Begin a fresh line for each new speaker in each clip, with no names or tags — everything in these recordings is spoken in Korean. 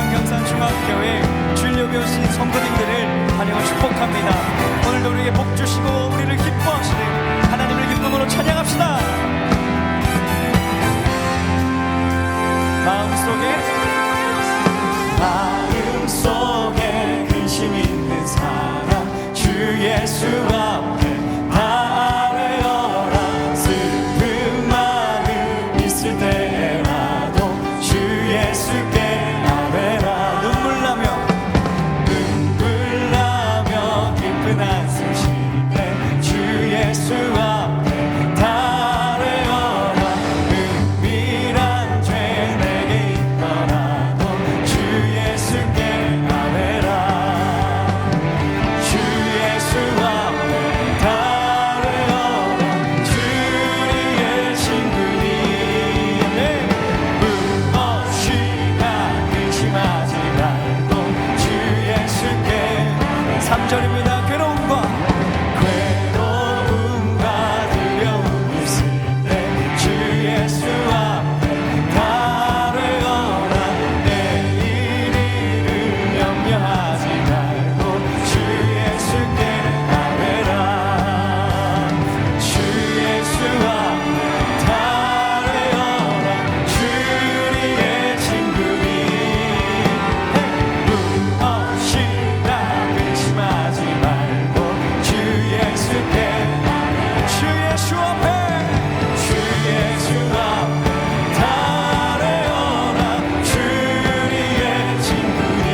청경산 중학교의 주일로 배우신 성도님들을 환영을 축복합니다. 오늘도 우리에게 복 주시고 우리를 기뻐하시는 하나님을 기쁨으로 찬양합시다. 마음속에 근심 있는 사람 주 예수 앞에 다 아뢰어라. 슬픈 마음 있을 때라도 주 예수께 아뢰라. 눈물 나며 기쁜 한숨 쉴 때 주 예수 앞에 다 아뢰어라. 은밀한 죄 내게 있더라도 주 예수께 아뢰라. 주 예수 앞에 다 아뢰어라. 주의 친구니 무엇이나 근심하지 말고 주 예수께. 3절입니다. 괴로움과 두려움 있을 때 주 예수 앞에 다 아뢰어라. 내일 일을 염려하지 말고 주 예수께 아뢰라. 주 예수 앞에 다 아뢰어라. 주의 친구니 무엇이나 근심하지 말고 주 예수께. 주 예수 앞에 다 아뢰어라. 주의 친구니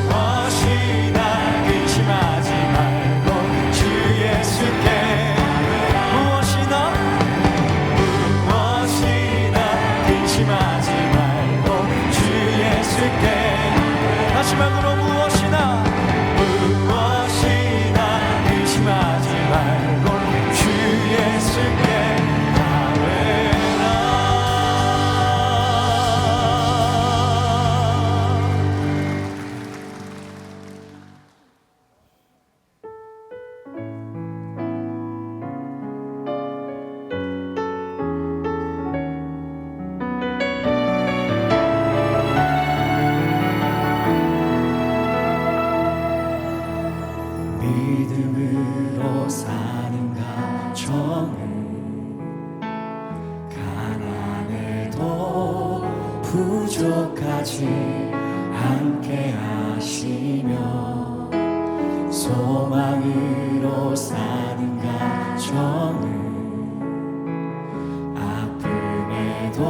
무엇이나 근심하지 말고 주 예수께. 무엇이나 근심하지 말고 주 예수께. 마지막으로 무엇이나 근심하지 말고 주 예수께 아뢰라. 믿음으로 사는 가정을 가난해도 부족하지 않게 하시며 소망으로 사는 가정을 아픔에도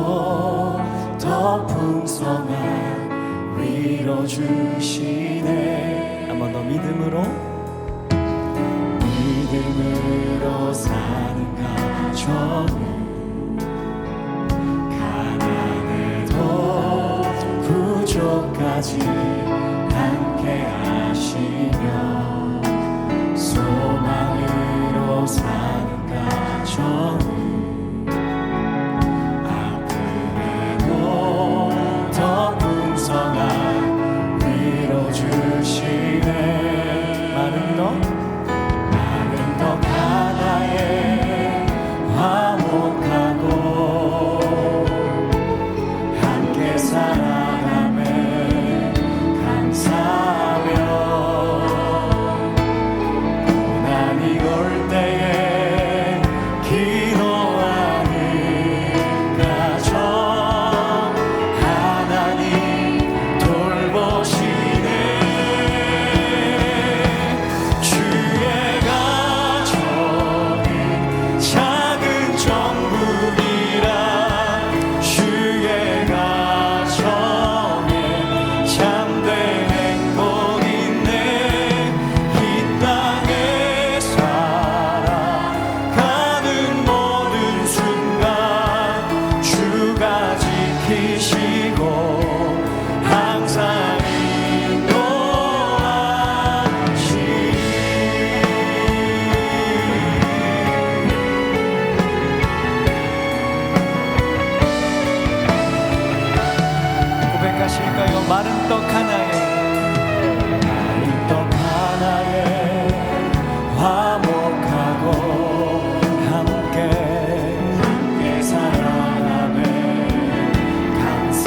더 풍성한 위로 주시네. 한 번 더 믿음으로 사는 가정을 가난해도 부족하지 않게 하시며 소망으로 사는 가정을 아픔에도 더 풍성한 위로 주시네. 많은 더 가나에 화목하고 함께 살아가며 감사하며 고난이 올 때에 기도하는 가정 하나님 돌보시네. 주의 작은 정국이라 주의 가정에 참된 행복 있네. 이 땅에 살아가는 모든 순간 주가 지키시고 항상 고백하실까요? 마른 떡 하나에 화목하고 함께 살아가며 감사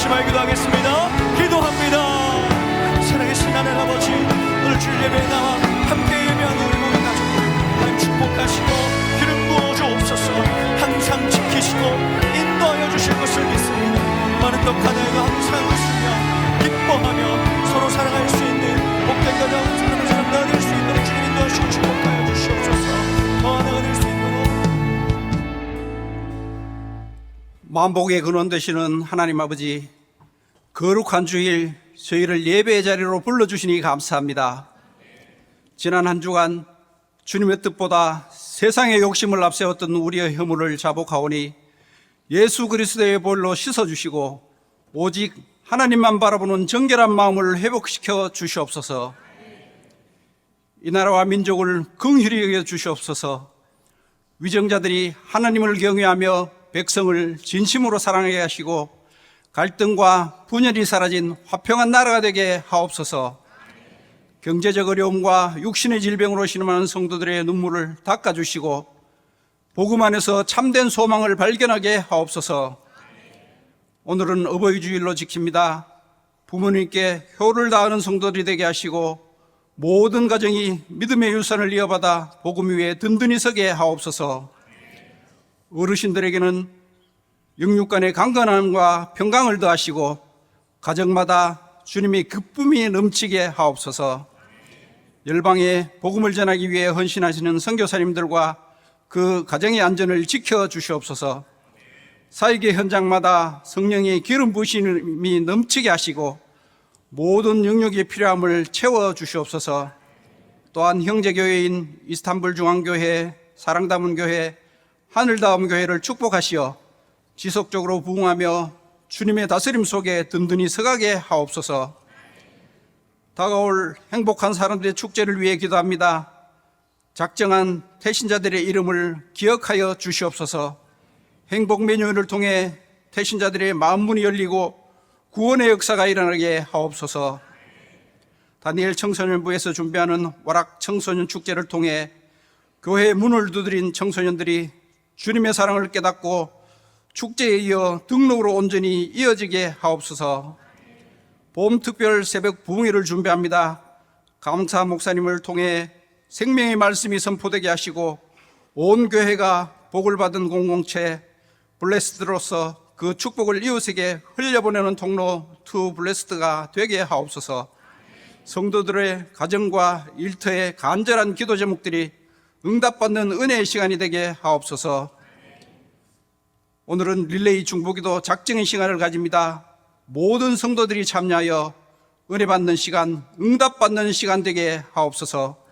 합심하여 기도하겠습니다. 기도합니다. 사랑하신 하나님 아버지, 오늘 주일 예배에 나와 함께 예배하는 우리 모든 가족들 하나님 축복하시고 기름 부어 주옵소서. 항상 지키시고 인도하여 주실 것을 믿습니다. 많은 떡 하나에도 항상 웃으며 기뻐하며 서로 사랑할 수 있는 복된 가정 사랑하는 사람 나눌 수 있도록 주님 인도하시고 축복하여 주시옵소서. 더 나아갈 수 있도록
만복의 근원 되시는 하나님 아버지, 거룩한 주일 저희를 예배의 자리로 불러주시니 감사합니다. 지난 한 주간 주님의 뜻보다 세상의 욕심을 앞세웠던 우리의 허물을 자복하오니 예수 그리스도의 볼로 씻어주시고 오직 하나님만 바라보는 정결한 마음을 회복시켜 주시옵소서. 이 나라와 민족을 긍휼히 여겨 주시옵소서. 위정자들이 하나님을 경외하며 백성을 진심으로 사랑하게 하시고 갈등과 분열이 사라진 화평한 나라가 되게 하옵소서. 경제적 어려움과 육신의 질병으로 신음하는 성도들의 눈물을 닦아주시고 복음 안에서 참된 소망을 발견하게 하옵소서. 오늘은 어버이 주일로 지킵니다. 부모님께 효를 다하는 성도들이 되게 하시고 모든 가정이 믿음의 유산을 이어받아 복음 위에 든든히 서게 하옵소서. 어르신들에게는 영육간의 강건함과 평강을 더하시고 가정마다 주님의 기쁨이 넘치게 하옵소서. 열방에 복음을 전하기 위해 헌신하시는 선교사님들과 그 가정의 안전을 지켜주시옵소서. 사역의 현장마다 성령의 기름 부으심이 넘치게 하시고 모든 영역의 필요함을 채워주시옵소서. 또한 형제교회인 이스탄불 중앙교회, 사랑담은 교회, 하늘다움 교회를 축복하시어 지속적으로 부흥하며 주님의 다스림 속에 든든히 서가게 하옵소서. 다가올 행복한 사람들의 축제를 위해 기도합니다. 작정한 태신자들의 이름을 기억하여 주시옵소서. 행복 메뉴를 통해 태신자들의 마음 문이 열리고 구원의 역사가 일어나게 하옵소서. 다니엘 청소년부에서 준비하는 와락 청소년 축제를 통해 교회의 문을 두드린 청소년들이 주님의 사랑을 깨닫고 축제에 이어 등록으로 온전히 이어지게 하옵소서. 봄 특별 새벽 부흥회를 준비합니다. 감사 목사님을 통해 생명의 말씀이 선포되게 하시고 온 교회가 복을 받은 공동체 블레스드로서 그 축복을 이웃에게 흘려보내는 통로 투 블레스드가 되게 하옵소서. 성도들의 가정과 일터의 간절한 기도 제목들이 응답받는 은혜의 시간이 되게 하옵소서. 오늘은 릴레이 중보기도 작정의 시간을 가집니다. 모든 성도들이 참여하여 은혜 받는 시간, 응답받는 시간 되게 하옵소서.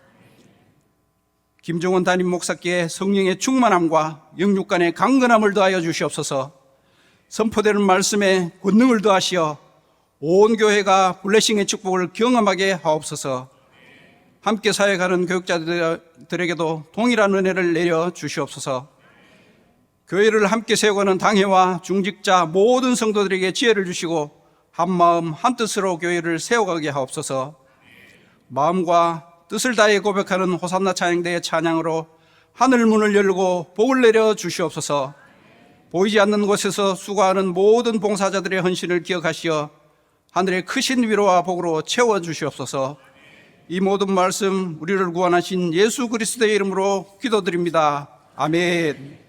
김종원 담임 목사께 성령의 충만함과 영육간의 강건함을 더하여 주시옵소서. 선포되는 말씀에 권능을 더하시어 온 교회가 블레싱의 축복을 경험하게 하옵소서. 함께 사역하는 교육자들에게도 동일한 은혜를 내려 주시옵소서. 교회를 함께 세워가는 당회와 중직자 모든 성도들에게 지혜를 주시고 한마음 한뜻으로 교회를 세워가게 하옵소서. 마음과 뜻을 다해 고백하는 호산나 찬양대의 찬양으로 하늘 문을 열고 복을 내려 주시옵소서. 보이지 않는 곳에서 수고하는 모든 봉사자들의 헌신을 기억하시어 하늘의 크신 위로와 복으로 채워 주시옵소서. 이 모든 말씀 우리를 구원하신 예수 그리스도의 이름으로 기도드립니다. 아멘.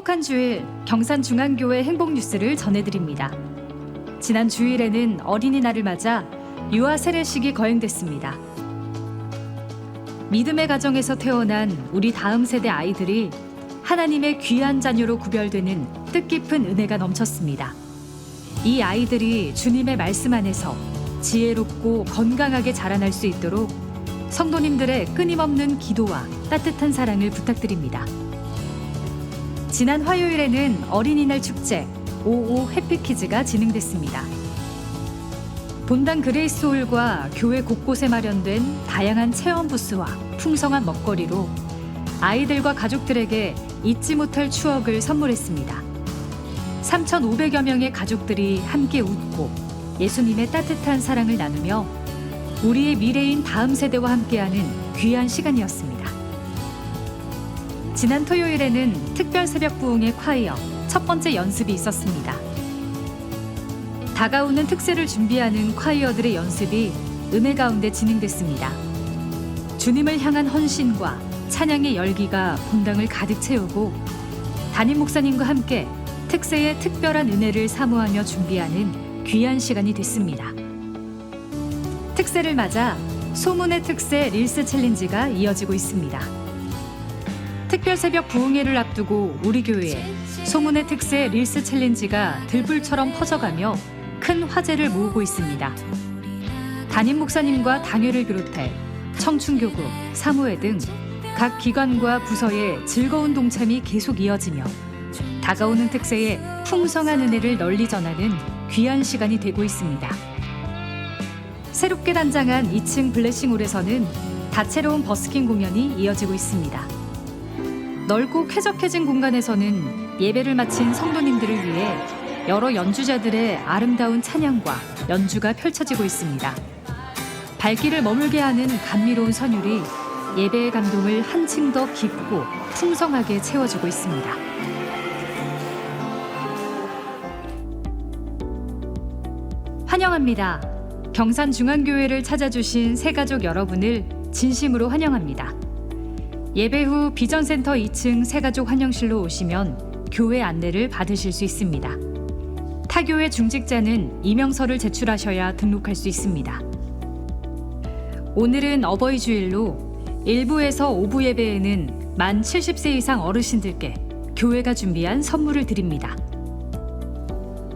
행복한 주일 경산중앙교회 행복뉴스를 전해드립니다. 지난 주일에는 어린이날을 맞아 유아 세례식이 거행됐습니다. 믿음의 가정에서 태어난 우리 다음 세대 아이들이 하나님의 귀한 자녀로 구별되는 뜻깊은 은혜가 넘쳤습니다. 이 아이들이 주님의 말씀 안에서 지혜롭고 건강하게 자라날 수 있도록 성도님들의 끊임없는 기도와 따뜻한 사랑을 부탁드립니다. 지난 화요일에는 어린이날 축제 55 해피키즈가 진행됐습니다. 본당 그레이스홀과 교회 곳곳에 마련된 다양한 체험 부스와 풍성한 먹거리로 아이들과 가족들에게 잊지 못할 추억을 선물했습니다. 3,500여 명의 가족들이 함께 웃고 예수님의 따뜻한 사랑을 나누며 우리의 미래인 다음 세대와 함께하는 귀한 시간이었습니다. 지난 토요일에는 특별 새벽 부흥의 콰이어 첫 번째 연습이 있었습니다. 다가오는 특세를 준비하는 콰이어들의 연습이 은혜 가운데 진행됐습니다. 주님을 향한 헌신과 찬양의 열기가 본당을 가득 채우고 담임 목사님과 함께 특세의 특별한 은혜를 사모하며 준비하는 귀한 시간이 됐습니다. 특세를 맞아 소문의 특세 릴스 챌린지가 이어지고 있습니다. 특별 새벽 부흥회를 앞두고 우리 교회에 소문의 특세 릴스 챌린지가 들불처럼 퍼져가며 큰 화제를 모으고 있습니다. 담임 목사님과 당회를 비롯해 청춘교구, 사무회 등 각 기관과 부서의 즐거운 동참이 계속 이어지며 다가오는 특세에 풍성한 은혜를 널리 전하는 귀한 시간이 되고 있습니다. 새롭게 단장한 2층 블레싱홀에서는 다채로운 버스킹 공연이 이어지고 있습니다. 넓고 쾌적해진 공간에서는 예배를 마친 성도님들을 위해 여러 연주자들의 아름다운 찬양과 연주가 펼쳐지고 있습니다. 발길을 머물게 하는 감미로운 선율이 예배의 감동을 한층 더 깊고 풍성하게 채워주고 있습니다. 환영합니다. 경산중앙교회를 찾아주신 새가족 여러분을 진심으로 환영합니다. 예배 후 비전센터 2층 새가족 환영실로 오시면 교회 안내를 받으실 수 있습니다. 타교회 중직자는 이명서를 제출하셔야 등록할 수 있습니다. 오늘은 어버이 주일로 1부에서 5부 예배에는 만 70세 이상 어르신들께 교회가 준비한 선물을 드립니다.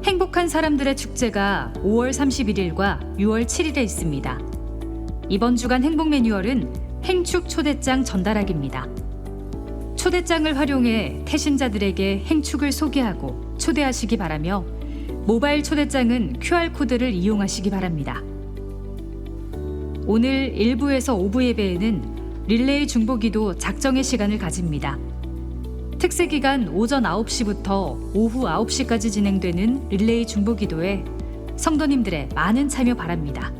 행복한 사람들의 축제가 5월 31일과 6월 7일에 있습니다. 이번 주간 행복 매뉴얼은 행축 초대장 전달하기입니다. 초대장을 활용해 태신자들에게 행축을 소개하고 초대하시기 바라며 모바일 초대장은 QR코드를 이용하시기 바랍니다. 오늘 1부에서 5부 예배에는 릴레이 중보기도 작정의 시간을 가집니다. 특세 기간 오전 9시부터 오후 9시까지 진행되는 릴레이 중보기도에 성도님들의 많은 참여 바랍니다.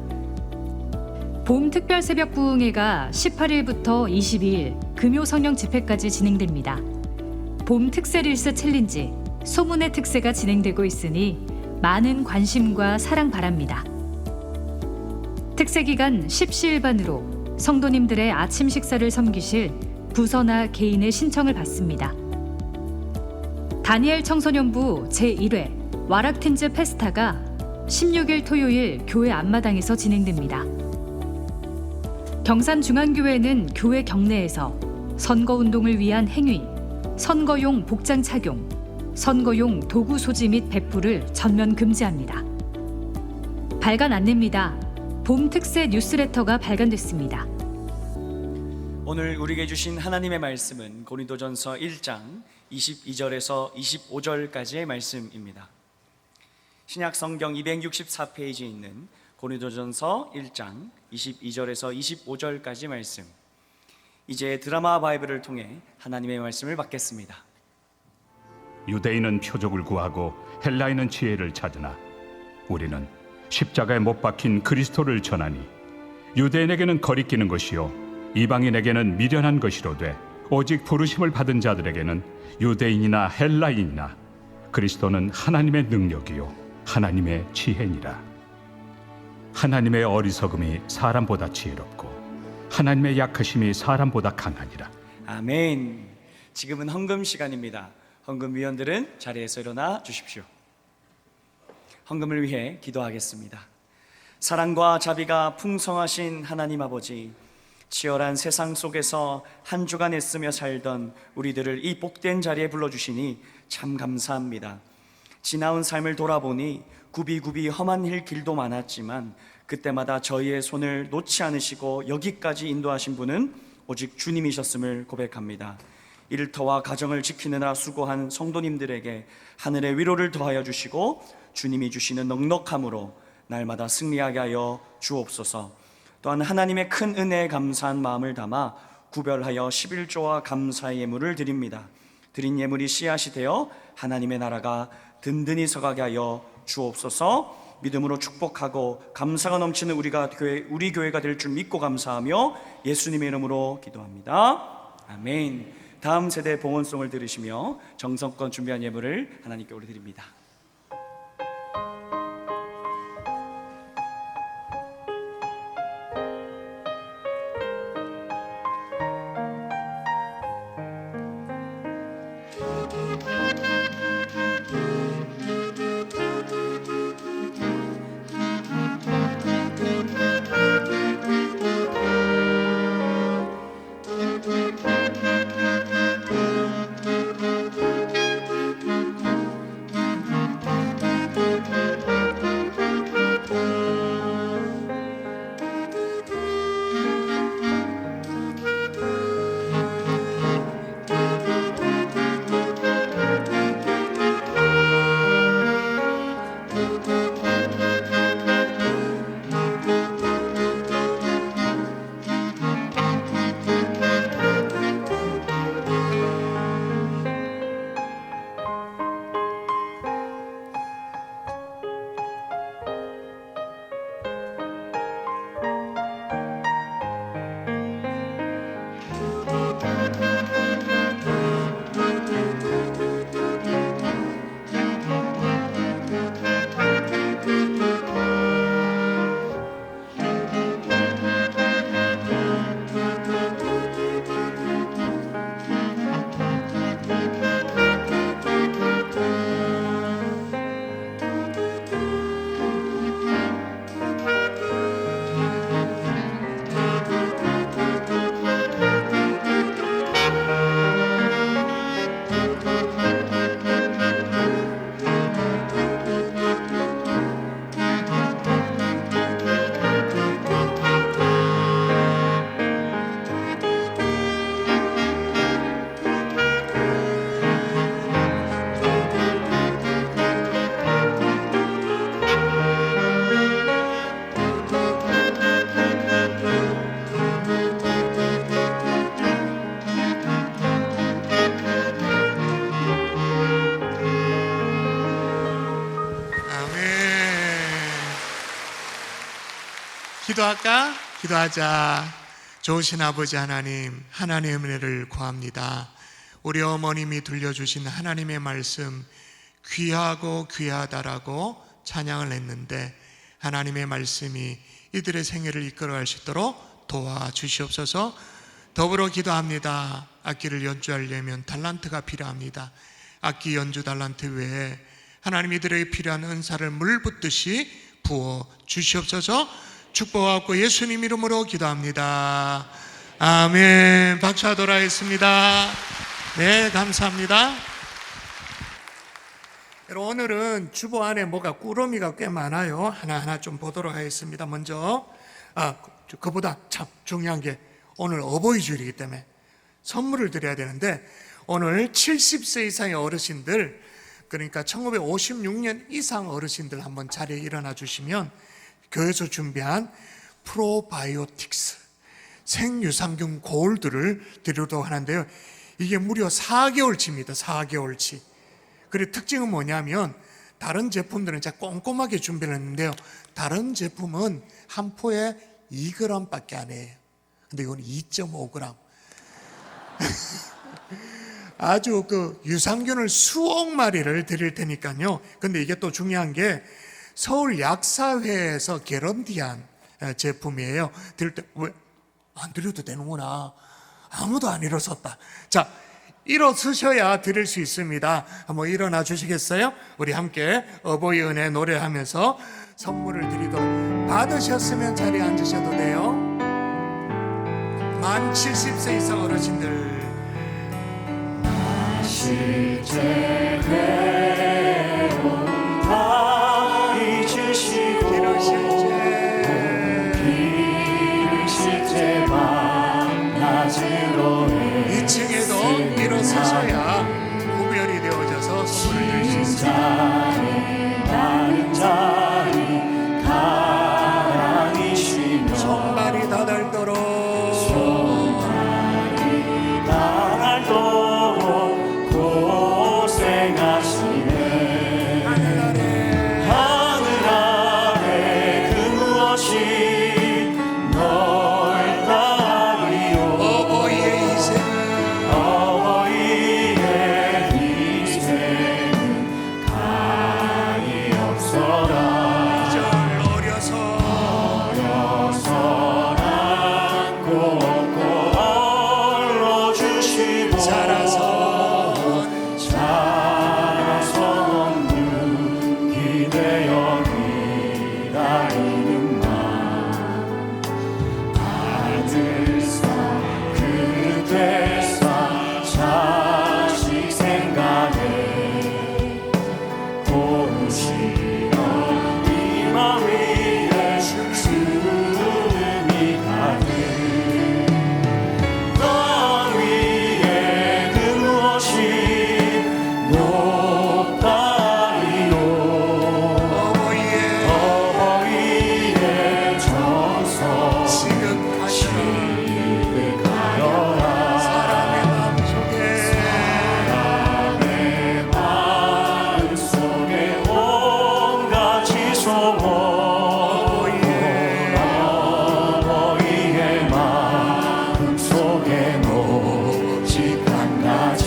봄 특별 새벽 부흥회가 18일부터 22일 금요 성령 집회까지 진행됩니다. 봄 특세 릴스 챌린지 소문의 특세가 진행되고 있으니 많은 관심과 사랑 바랍니다. 특세 기간 십시일반으로 성도님들의 아침 식사를 섬기실 부서나 개인의 신청을 받습니다. 다니엘 청소년부 제1회 와락틴즈 페스타가 16일 토요일 교회 앞마당에서 진행됩니다. 경산중앙교회는 교회 경내에서 선거운동을 위한 행위, 선거용 복장 착용, 선거용 도구 소지 및 배포를 전면 금지합니다. 발간 안내입니다. 봄 특세 뉴스레터가 발간됐습니다.
오늘 우리에게 주신 하나님의 말씀은 고린도전서 1장 22절에서 25절까지의 말씀입니다. 신약 성경 264페이지에 있는 고린도전서 1장 22절에서 25절까지 말씀. 이제 드라마 바이블을 통해 하나님의 말씀을 받겠습니다.
유대인은 표적을 구하고 헬라인은 지혜를 찾으나 우리는 십자가에 못 박힌 그리스도를 전하니 유대인에게는 거리끼는 것이요 이방인에게는 미련한 것이로되 오직 부르심을 받은 자들에게는 유대인이나 헬라인이나 그리스도는 하나님의 능력이요 하나님의 지혜니라. 하나님의 어리석음이 사람보다 지혜롭고 하나님의 약하심이 사람보다 강하니라.
아멘. 지금은 헌금 시간입니다. 헌금위원들은 자리에서 일어나 주십시오. 헌금을 위해 기도하겠습니다. 사랑과 자비가 풍성하신 하나님 아버지, 치열한 세상 속에서 한 주간 애쓰며 살던 우리들을 이 복된 자리에 불러주시니 참 감사합니다. 지나온 삶을 돌아보니 굽이굽이 험한 길도 많았지만 그때마다 저희의 손을 놓지 않으시고 여기까지 인도하신 분은 오직 주님이셨음을 고백합니다. 일터와 가정을 지키느라 수고한 성도님들에게 하늘의 위로를 더하여 주시고 주님이 주시는 넉넉함으로 날마다 승리하게 하여 주옵소서. 또한 하나님의 큰 은혜에 감사한 마음을 담아 구별하여 11조와 감사의 예물을 드립니다. 드린 예물이 씨앗이 되어 하나님의 나라가 든든히 서가게 하여 주옵소서. 믿음으로 축복하고 감사가 넘치는 우리 교회가 될 줄 믿고 감사하며 예수님의 이름으로 기도합니다. 아멘. 다음 세대 봉헌송을 들으시며 정성껏 준비한 예물을 하나님께 올려드립니다.
기도할까? 기도하자. 좋으신 아버지 하나님, 하나님의 은혜를 구합니다. 우리 어머님이 들려주신 하나님의 말씀 귀하고 귀하다라고 찬양을 했는데 하나님의 말씀이 이들의 생애를 이끌어갈 수 있도록 도와주시옵소서. 더불어 기도합니다. 악기를 연주하려면 달란트가 필요합니다. 악기 연주 달란트 외에 하나님 이들에게 필요한 은사를 물 붓듯이 부어 주시옵소서. 축복하고 예수님 이름으로 기도합니다. 아멘. 박수하도록 하겠습니다. 네, 감사합니다. 여러분, 오늘은 주보 안에 뭐가 꾸러미가 꽤 많아요. 하나하나 좀 보도록 하겠습니다. 먼저 그보다 참 중요한 게 오늘 어버이 주일이기 때문에 선물을 드려야 되는데, 오늘 70세 이상의 어르신들, 그러니까 1956년 이상 어르신들 한번 자리에 일어나 주시면 교회에서 준비한 프로바이오틱스 생유산균 골드를 드리도록 하는데요, 이게 무려 4개월치입니다. 4개월치. 그리고 특징은 뭐냐면 다른 제품들은 진짜 꼼꼼하게 준비를 했는데요, 다른 제품은 한 포에 2g밖에 안 해요. 근데 이건 2.5g. 아주 그 유산균을 수억 마리를 드릴 테니까요. 근데 이게 또 중요한 게 서울 약사회에서 개런티한 제품이에요. 드릴 때 왜 안 드려도 되는구나. 아무도 안 일어섰다. 자, 일어서셔야 드릴 수 있습니다. 한번 일어나 주시겠어요? 우리 함께 어버이 은혜 노래하면서 선물을 드리도록. 받으셨으면 자리에 앉으셔도 돼요. 만 70세 이상 어르신들.
실제 괴로움 다 잊으시고 길을 실제 밤낮으로
2층에도 일어서셔야 구별이 되어져서 선물을 드릴 수 있습니다.
많은 자리 가랑이시며
손발이 닿을도록
나날도록 고생하시네.
하늘 아래
그 무엇이 넓다리요.
어버이의 희생은
간이 없어라.
이절 어려서
주시고
자라서
기대어 기다리는 마. 아들사 그대사 자식 생각에 고우시던 이 맘 위에 주름이 가득. 땅 위에 그 무엇이 높다리요. 어버이의 정서 지극하여라.
사람의
마음속에 온갖 지소원 어버이의 마음속에 오직 한 가지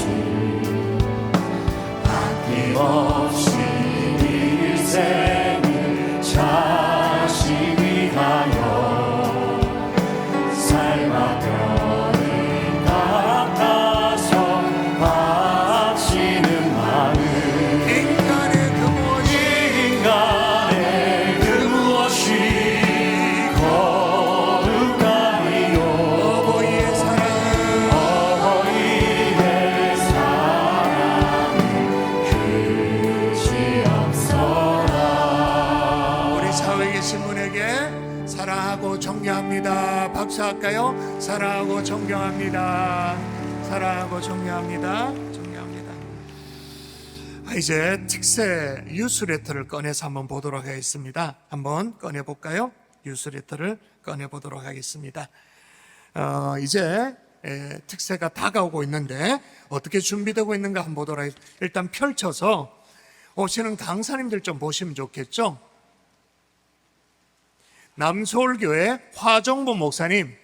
아낌없이 일생을 자식 위하여 삶과 뼈를 깎아서 바치는 마음.
인간의 그 무엇이
거룩하리요.
어버이의 사랑
그지 없어라.
우리 사회에 계신 분에게 사랑하고 존경합니다. 박수할까요? 사랑하고 존경합니다. 사랑하고 존경합니다. 존경합니다. 이제 특세 뉴스레터를 꺼내서 한번 보도록 하겠습니다. 한번 꺼내볼까요? 뉴스레터를 꺼내보도록 하겠습니다. 이제 특세가 다가오고 있는데 어떻게 준비되고 있는가 한번 보도록 하겠습니다. 일단 펼쳐서 오시는 강사님들 좀 보시면 좋겠죠? 남서울교회 화정보 목사님,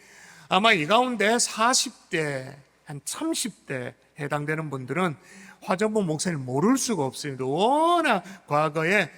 아마 이 가운데 40대, 한 30대 해당되는 분들은 화정보 목사님 모를 수가 없습니다. 워낙 과거에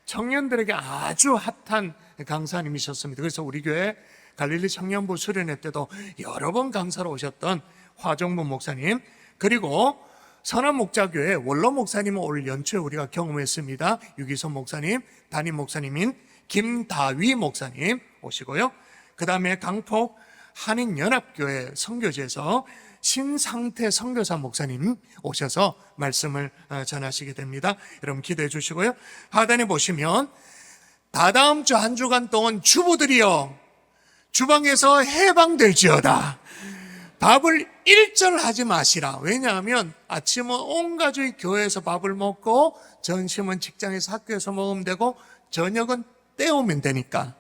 청년들에게 아주 핫한 강사님이셨습니다. 그래서 우리 교회 갈릴리 청년부 수련회 때도 여러 번 강사로 오셨던 화정보 목사님, 그리고 선한목자교회 원로 목사님은 올 연초에 우리가 경험했습니다. 유기선 목사님, 담임 목사님인 김다위 목사님 오시고요. 그 다음에 강폭 한인연합교회 선교지에서 신상태 선교사 목사님 오셔서 말씀을 전하시게 됩니다. 여러분 기대해 주시고요. 하단에 보시면 다다음 주 한 주간 동안 주부들이여 주방에서 해방될지어다. 밥을 일절하지 마시라. 왜냐하면 아침은 온 가족이 교회에서 밥을 먹고 점심은 직장에서 학교에서 먹으면 되고 저녁은 때우면 되니까.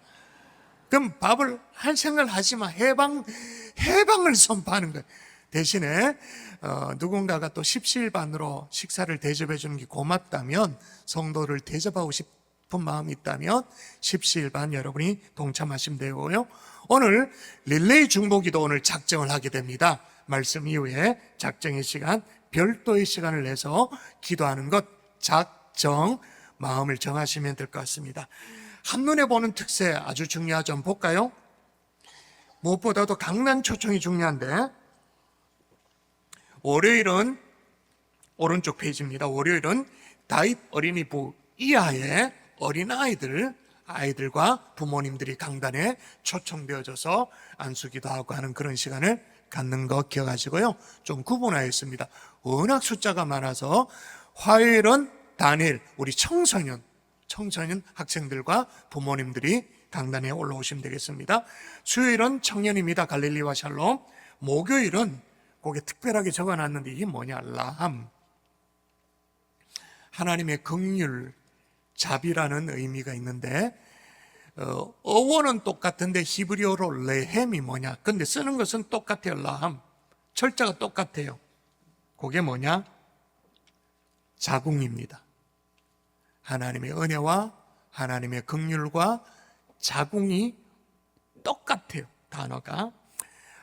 그럼 밥을 할 생각을 하지 마. 해방을 선포하는 거예요. 대신에 누군가가 또 십시일반으로 식사를 대접해 주는 게 고맙다면, 성도를 대접하고 싶은 마음이 있다면 십시일반 여러분이 동참하시면 되고요. 오늘 릴레이 중보기도 오늘 작정을 하게 됩니다. 말씀 이후에 작정의 시간, 별도의 시간을 내서 기도하는 것 작정, 마음을 정하시면 될 것 같습니다. 한눈에 보는 특세 아주 중요하죠. 한번 볼까요? 무엇보다도 강단 초청이 중요한데, 월요일은 오른쪽 페이지입니다. 월요일은 다입 어린이부 이하의 아이들과 부모님들이 강단에 초청되어져서 안수기도 하고 하는 그런 시간을 갖는 거 기억하시고요. 좀 구분하였습니다. 워낙 숫자가 많아서 화요일은 단일 우리 청소년 학생들과 부모님들이 강단에 올라오시면 되겠습니다. 수요일은 청년입니다. 갈릴리와 샬롬. 목요일은 거기에 특별하게 적어놨는데 이게 뭐냐? 라함. 하나님의 긍휼, 자비라는 의미가 있는데 어원은 똑같은데 히브리어로 레헴이 뭐냐? 근데 쓰는 것은 똑같아요. 라함. 철자가 똑같아요. 그게 뭐냐? 자궁입니다. 하나님의 은혜와 하나님의 긍휼과 자궁이 똑같아요. 단어가.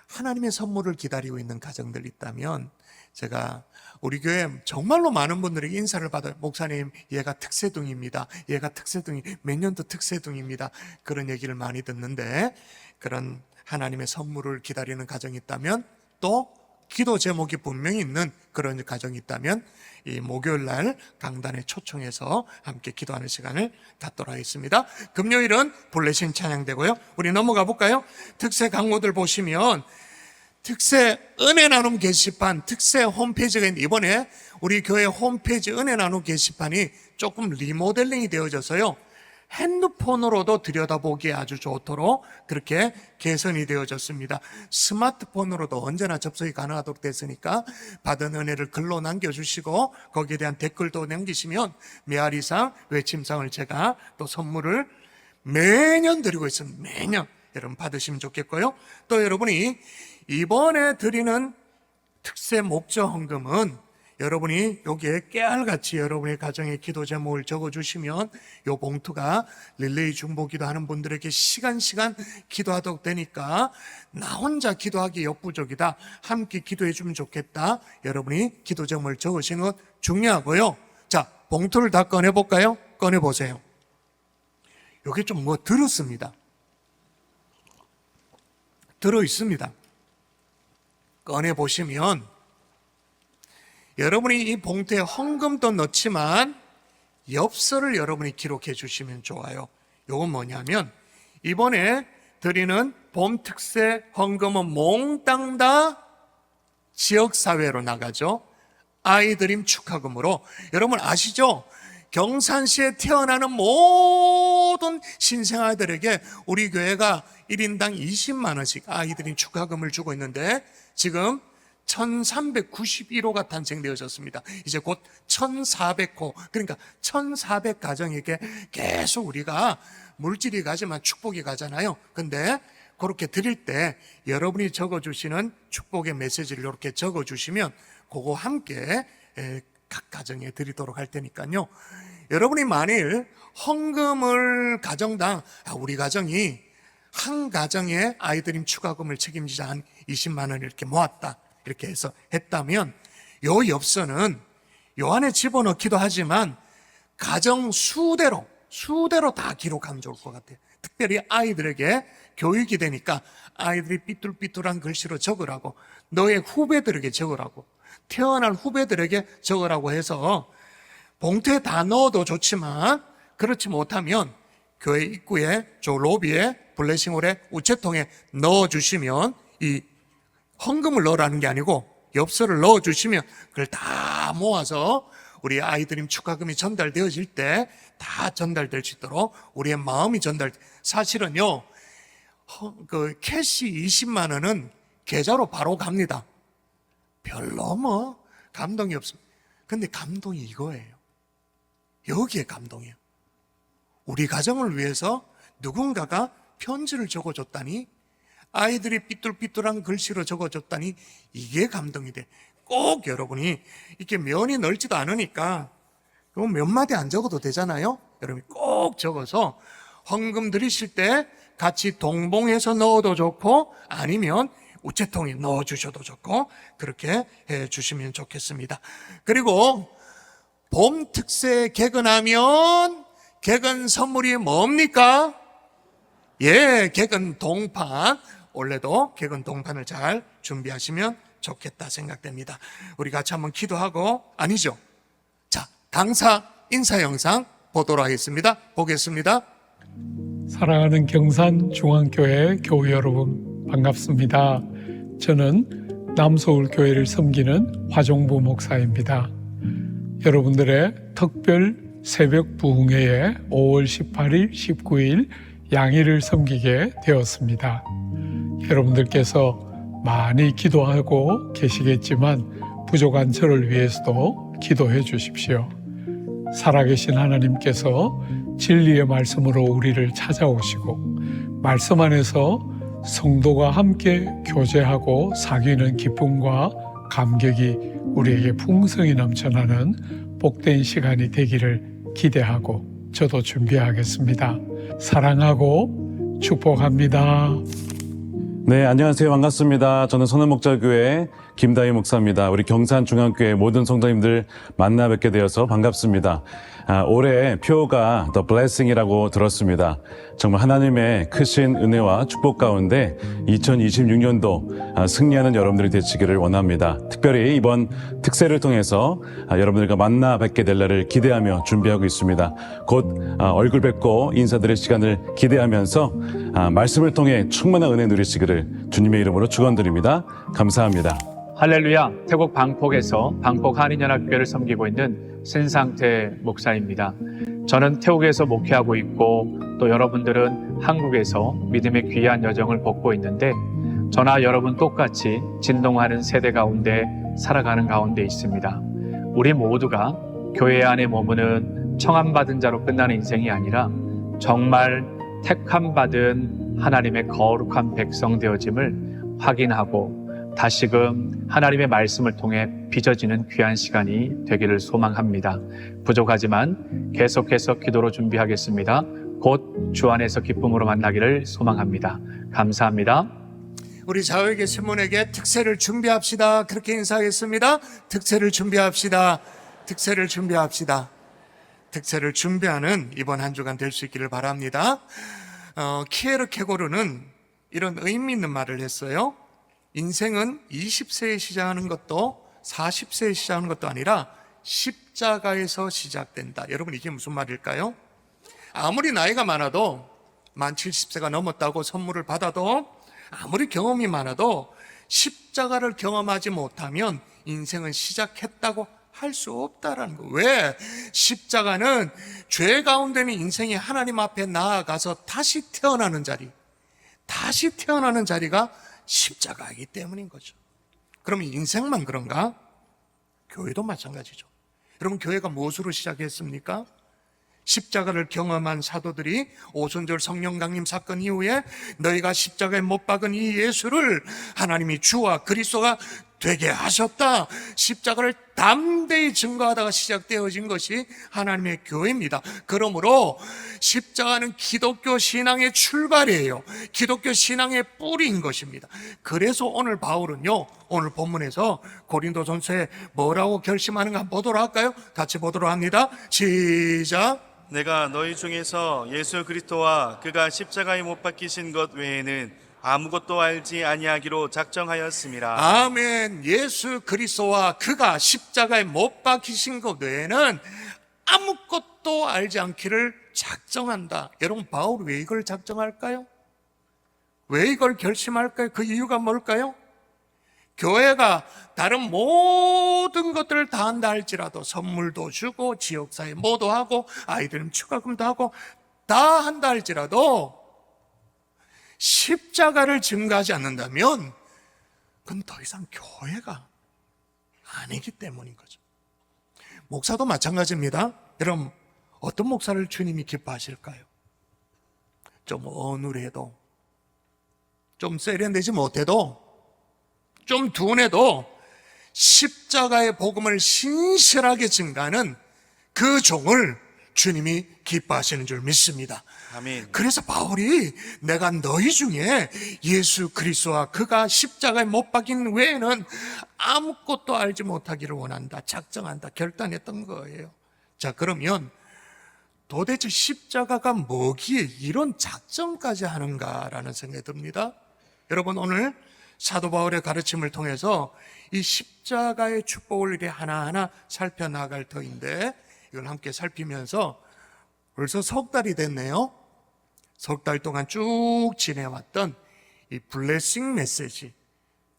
하나님의 선물을 기다리고 있는 가정들 있다면 제가 우리 교회 정말로 많은 분들에게 인사를 받아요. 목사님, 얘가 특세둥입니다. 얘가 특세둥이, 몇 년도 특세둥입니다. 그런 얘기를 많이 듣는데 그런 하나님의 선물을 기다리는 가정이 있다면 또 기도 제목이 분명히 있는 그런 가정이 있다면 이 목요일 날 강단에 초청해서 함께 기도하는 시간을 갖도록 하겠습니다. 금요일은 불레신 찬양되고요. 우리 넘어가 볼까요? 특세 강모들 보시면 특세 은혜 나눔 게시판, 특세 홈페이지가 있는데 이번에 우리 교회 홈페이지 은혜 나눔 게시판이 조금 리모델링이 되어져서요. 핸드폰으로도 들여다보기에 아주 좋도록 그렇게 개선이 되어졌습니다. 스마트폰으로도 언제나 접속이 가능하도록 됐으니까 받은 은혜를 글로 남겨주시고 거기에 대한 댓글도 남기시면 메아리상, 외침상을 제가 또 선물을 매년 드리고 있습니다. 매년 여러분 받으시면 좋겠고요. 또 여러분이 이번에 드리는 특세 목적 헌금은 여러분이 여기에 깨알같이 여러분의 가정의 기도 제목을 적어주시면 이 봉투가 릴레이 중보기도 하는 분들에게 시간 기도하도록 되니까 나 혼자 기도하기 역부족이다. 함께 기도해 주면 좋겠다. 여러분이 기도 제목을 적으시는 것 중요하고요. 자, 봉투를 다 꺼내볼까요? 꺼내보세요. 여기 좀 뭐 들었습니다. 들어있습니다. 꺼내보시면 여러분이 이 봉투에 헌금도 넣지만 엽서를 여러분이 기록해 주시면 좋아요. 이건 뭐냐면 이번에 드리는 봄 특세 헌금은 몽땅 다 지역사회로 나가죠. 아이드림 축하금으로. 여러분 아시죠? 경산시에 태어나는 모든 신생아들에게 우리 교회가 1인당 20만 원씩 아이드림 축하금을 주고 있는데 지금 1391호가 탄생되어졌습니다. 이제 곧 1400호, 그러니까 1400 가정에게 계속 우리가 물질이 가지만 축복이 가잖아요. 근데 그렇게 드릴 때 여러분이 적어주시는 축복의 메시지를 이렇게 적어주시면 그거 함께 각 가정에 드리도록 할 테니까요. 여러분이 만일 헌금을 가정당 우리 가정이 한 가정에 아이드림 축하금을 책임지자 한 20만 원 이렇게 모았다 이렇게 해서 했다면 요 엽서는 요 안에 집어넣기도 하지만 가정 수대로 다 기록하면 좋을 것 같아요. 특별히 아이들에게 교육이 되니까 아이들이 삐뚤삐뚤한 글씨로 적으라고, 너의 후배들에게 적으라고, 태어날 후배들에게 적으라고 해서 봉투에 다 넣어도 좋지만 그렇지 못하면 교회 입구에 저 로비에 블레싱홀에 우체통에 넣어주시면 이 헌금을 넣으라는 게 아니고 엽서를 넣어주시면 그걸 다 모아서 우리 아이드림 축하금이 전달되어질 때 다 전달될 수 있도록 우리의 마음이 사실은요 그 캐시 20만 원은 계좌로 바로 갑니다. 별로 뭐 감동이 없습니다. 근데 감동이 이거예요. 여기에 감동이에요. 우리 가정을 위해서 누군가가 편지를 적어줬다니, 아이들이 삐뚤삐뚤한 글씨로 적어줬다니, 이게 감동이 돼. 꼭 여러분이 이렇게 면이 넓지도 않으니까 몇 마디 안 적어도 되잖아요. 여러분이 꼭 적어서 헌금 드리실 때 같이 동봉해서 넣어도 좋고 아니면 우체통에 넣어주셔도 좋고 그렇게 해주시면 좋겠습니다. 그리고 봄 특세 개근하면 개근 선물이 뭡니까? 예, 개근 동판. 원래도 개근 동판을 잘 준비하시면 좋겠다 생각됩니다. 우리 같이 한번 기도하고, 아니죠? 자, 강사 인사 영상 보도록 하겠습니다. 보겠습니다.
사랑하는 경산중앙교회 교회 여러분, 반갑습니다. 저는 남서울교회를 섬기는 화종부 목사입니다. 여러분들의 특별 새벽 부흥회에 5월 18일, 19일 양일을 섬기게 되었습니다. 여러분들께서 많이 기도하고 계시겠지만 부족한 저를 위해서도 기도해 주십시오. 살아계신 하나님께서 진리의 말씀으로 우리를 찾아오시고 말씀 안에서 성도가 함께 교제하고 사귀는 기쁨과 감격이 우리에게 풍성히 넘쳐나는 복된 시간이 되기를 기대하고 저도 준비하겠습니다. 사랑하고 축복합니다.
네, 안녕하세요. 반갑습니다. 저는 선원목자교회 김다희 목사입니다. 우리 경산중앙교회 모든 성도님들 만나 뵙게 되어서 반갑습니다. 올해 표가 The Blessing이라고 들었습니다. 정말 하나님의 크신 은혜와 축복 가운데 2026년도 승리하는 여러분들이 되시기를 원합니다. 특별히 이번 특세를 통해서 여러분들과 만나 뵙게 될 날을 기대하며 준비하고 있습니다. 곧 얼굴 뵙고 인사드릴 시간을 기대하면서 말씀을 통해 충만한 은혜 누리시기를 주님의 이름으로 축원드립니다. 감사합니다.
할렐루야. 태국 방콕에서 방콕 한인연합교회를 섬기고 있는 신상태 목사입니다. 저는 태국에서 목회하고 있고 또 여러분들은 한국에서 믿음의 귀한 여정을 걷고 있는데 저나 여러분 똑같이 진동하는 세대 가운데 살아가는 가운데 있습니다. 우리 모두가 교회 안에 머무는 청함받은 자로 끝나는 인생이 아니라 정말 택함받은 하나님의 거룩한 백성 되어짐을 확인하고 다시금 하나님의 말씀을 통해 빚어지는 귀한 시간이 되기를 소망합니다. 부족하지만 계속해서 기도로 준비하겠습니다. 곧 주 안에서 기쁨으로 만나기를 소망합니다. 감사합니다.
우리 좌우에게 신문에게 특세를 준비합시다. 그렇게 인사하겠습니다. 특세를 준비합시다. 특세를 준비합시다. 특세를 준비하는 이번 한 주간 될 수 있기를 바랍니다. 키에르 케고르는 이런 의미 있는 말을 했어요. 인생은 20세에 시작하는 것도 40세에 시작하는 것도 아니라 십자가에서 시작된다. 여러분, 이게 무슨 말일까요? 아무리 나이가 많아도 만 70세가 넘었다고 선물을 받아도 아무리 경험이 많아도 십자가를 경험하지 못하면 인생은 시작했다고 할 수 없다라는 거. 왜? 십자가는 죄 가운데는 인생이 하나님 앞에 나아가서 다시 태어나는 자리가 십자가이기 때문인 거죠. 그러면 인생만 그런가? 교회도 마찬가지죠. 여러분, 교회가 무엇으로 시작했습니까? 십자가를 경험한 사도들이 오순절 성령 강림 사건 이후에 너희가 십자가에 못 박은 이 예수를 하나님이 주와 그리스도가 되게 하셨다. 십자가를 담대히 증거하다가 시작되어진 것이 하나님의 교회입니다. 그러므로 십자가는 기독교 신앙의 출발이에요. 기독교 신앙의 뿌리인 것입니다. 그래서 오늘 바울은요, 오늘 본문에서 고린도전서에 뭐라고 결심하는가 한번 보도록 할까요? 같이 보도록 합니다. 시작.
내가 너희 중에서 예수 그리스도와 그가 십자가에 못 박히신 것 외에는 아무것도 알지 아니하기로 작정하였습니다.
아멘. 예수 그리스도와 그가 십자가에 못 박히신 것 외에는 아무것도 알지 않기를 작정한다. 여러분, 바울이 왜 이걸 작정할까요? 왜 이걸 결심할까요? 그 이유가 뭘까요? 교회가 다른 모든 것들을 다 한다 할지라도 선물도 주고 지역사회 뭐도 하고 아이들 축가금도 하고 다 한다 할지라도 십자가를 증거하지 않는다면 그건 더 이상 교회가 아니기 때문인 거죠. 목사도 마찬가지입니다. 여러분, 어떤 목사를 주님이 기뻐하실까요? 좀 어눌해도, 좀 세련되지 못해도, 좀 둔해도 십자가의 복음을 신실하게 증가하는 그 종을 주님이 기뻐하시는 줄 믿습니다.
아멘.
그래서 바울이 내가 너희 중에 예수 그리스도와 그가 십자가에 못 박힌 외에는 아무것도 알지 못하기를 원한다, 작정한다, 결단했던 거예요. 자, 그러면 도대체 십자가가 뭐기에 이런 작정까지 하는가라는 생각이 듭니다. 여러분, 오늘 사도 바울의 가르침을 통해서 이 십자가의 축복을 이렇게 하나하나 살펴나갈 터인데, 이걸 함께 살피면서 벌써 석 달이 됐네요. 석 달 동안 쭉 지내왔던 이 블레싱 메시지,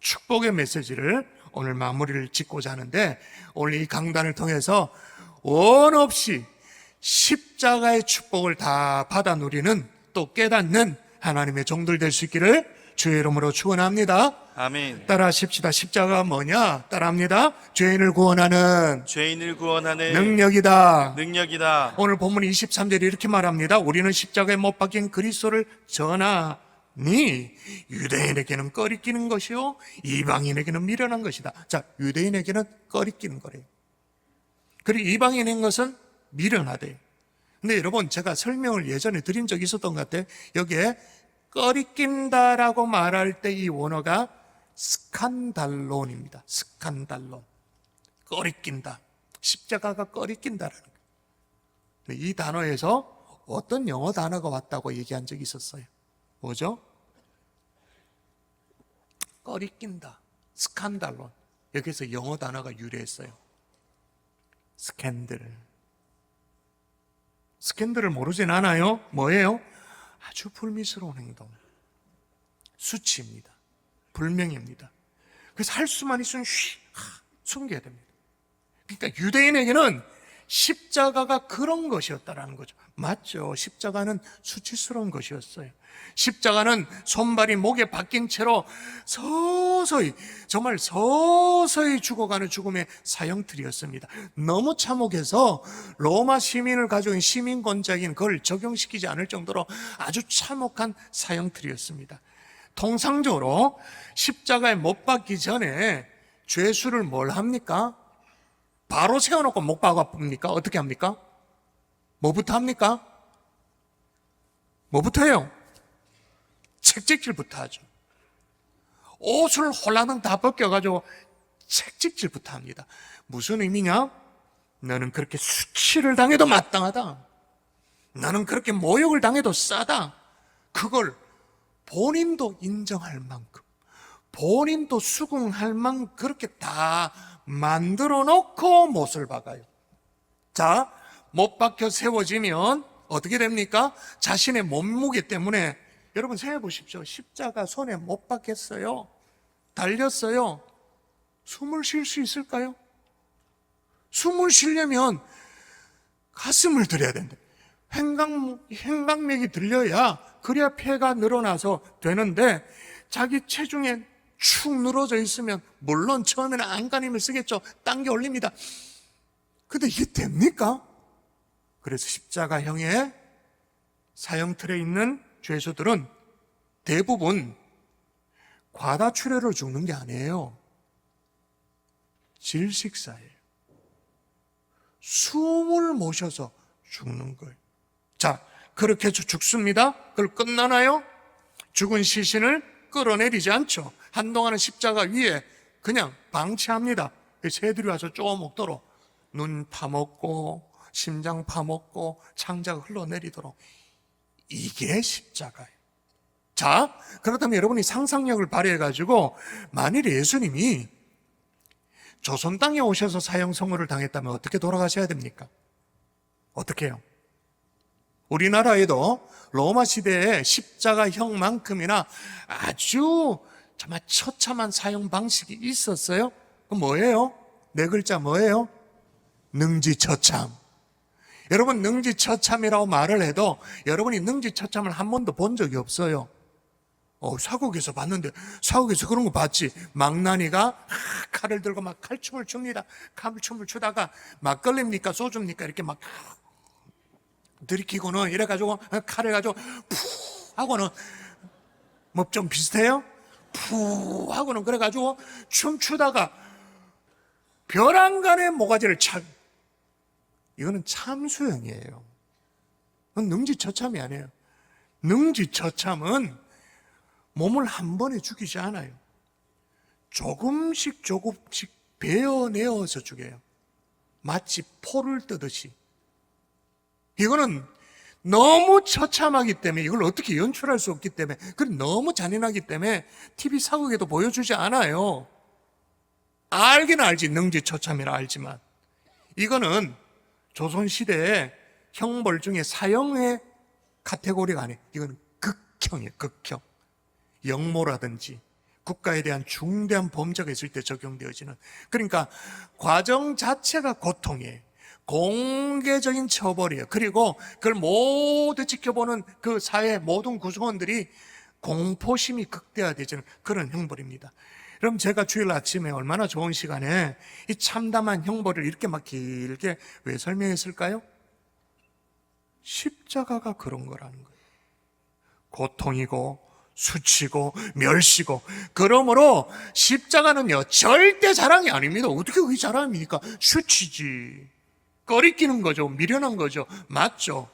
축복의 메시지를 오늘 마무리를 짓고자 하는데, 오늘 이 강단을 통해서 원 없이 십자가의 축복을 다 받아 누리는, 또 깨닫는 하나님의 종들 될 수 있기를 주의 이름으로 축원합니다.
아멘.
따라하십시다. 십자가가 뭐냐? 따라합니다. 죄인을 구원하는
죄인을 구원하는
능력이다.
능력이다.
오늘 본문 23절에 이렇게 말합니다. 우리는 십자가에 못 박힌 그리스도를 전하니 유대인에게는 꺼리끼는 것이요 이방인에게는 미련한 것이다. 자, 유대인에게는 꺼리끼는 거래요. 그리고 이방인인 것은 미련하대요. 근데 여러분, 제가 설명을 예전에 드린 적이 있었던 것 같아요. 여기에 꺼리낀다라고 말할 때 이 원어가 스칸달론입니다. 스칸달론. 꺼리낀다. 십자가가 꺼리낀다라는 거예요. 이 단어에서 어떤 영어 단어가 왔다고 얘기한 적이 있었어요. 뭐죠? 꺼리낀다. 스칸달론. 여기서 영어 단어가 유래했어요. 스캔들. 스캔들을 모르진 않아요? 뭐예요? 아주 불미스러운 행동. 수치입니다. 불명입니다. 그래서 할 수만 있으면 숨겨야 됩니다. 그러니까 유대인에게는 십자가가 그런 것이었다라는 거죠. 맞죠? 십자가는 수치스러운 것이었어요. 십자가는 손발이 목에 박힌 채로 서서히, 정말 서서히 죽어가는 죽음의 사형틀이었습니다. 너무 참혹해서 로마 시민을 가지고 있는 시민권자인 그걸 적용시키지 않을 정도로 아주 참혹한 사형틀이었습니다. 통상적으로 십자가에 못 박기 전에 죄수를 뭘 합니까? 바로 세워놓고 못 박아봅니까? 어떻게 합니까? 뭐부터 합니까? 뭐부터 해요? 책찍질부터 하죠. 옷을 홀라당 다 벗겨가지고 책찍질부터 합니다. 무슨 의미냐? 너는 그렇게 수치를 당해도 마땅하다. 너는 그렇게 모욕을 당해도 싸다. 그걸 본인도 인정할 만큼, 본인도 수긍할 만큼 그렇게 다 만들어 놓고 못을 박아요. 자, 못 박혀 세워지면 어떻게 됩니까? 자신의 몸무게 때문에, 여러분 생각해 보십시오. 십자가 손에 못 박혔어요. 달렸어요. 숨을 쉴 수 있을까요? 숨을 쉬려면 가슴을 들여야 된다. 횡강맥이 들려야, 그래야 폐가 늘어나서 되는데, 자기 체중에 축 늘어져 있으면 물론 처음에는 안간힘을 쓰겠죠. 당겨 올립니다. 근데 이게 됩니까? 그래서 십자가형의 사형틀에 있는 죄수들은 대부분 과다출혈로 죽는 게 아니에요. 질식사예요. 숨을 못 쉬어서 죽는 거예요. 자, 그렇게 해서 죽습니다. 그걸 끝나나요? 죽은 시신을 끌어내리지 않죠. 한동안은 십자가 위에 그냥 방치합니다. 새들이 와서 쪼아 먹도록, 눈 파먹고 심장 파먹고 창자가 흘러내리도록. 이게 십자가예요. 자, 그렇다면 여러분이 상상력을 발휘해가지고, 만일 예수님이 조선 땅에 오셔서 사형선고를 당했다면 어떻게 돌아가셔야 됩니까? 어떻게 해요? 우리나라에도 로마 시대에 십자가형만큼이나 아주 정말 처참한 사형 방식이 있었어요. 그럼 뭐예요? 네 글자 뭐예요? 능지처참. 여러분, 능지처참이라고 말을 해도 여러분이 능지처참을 한 번도 본 적이 없어요. 사국에서 봤는데, 사국에서 그런 거 봤지. 망나니가 칼을 들고 막 칼춤을 춥니다. 칼춤을 추다가 막걸리입니까 소주입니까 이렇게 막 들이키고는 이래가지고 칼을 가지고 푸 하고는, 뭐 좀 비슷해요? 푸 하고는 그래가지고 춤추다가 벼랑간에 모가지를 이거는 참수형이에요. 그건 능지처참이 아니에요. 능지처참은 몸을 한 번에 죽이지 않아요. 조금씩 베어내어서 죽여요. 마치 포를 뜨듯이. 이거는 너무 처참하기 때문에 이걸 어떻게 연출할 수 없기 때문에 그리고 너무 잔인하기 때문에 TV 사극에도 보여주지 않아요. 알기는 알지, 능지처참이라 알지만 이거는 조선시대의 형벌 중에 사형의 카테고리가 아니에요. 이건 극형이에요. 극형. 역모라든지 국가에 대한 중대한 범죄가 있을 때 적용되어지는, 그러니까 과정 자체가 고통이에요. 공개적인 처벌이에요. 그리고 그걸 모두 지켜보는 그 사회 모든 구성원들이 공포심이 극대화되지는 그런 형벌입니다. 그럼 제가 주일 아침에 얼마나 좋은 시간에 이 참담한 형벌을 이렇게 막 길게 왜 설명했을까요? 십자가가 그런 거라는 거예요. 고통이고 수치고 멸시고, 그러므로 십자가는요 절대 자랑이 아닙니다. 어떻게 그게 자랑입니까? 수치지, 꺼리끼는 거죠. 미련한 거죠. 맞죠?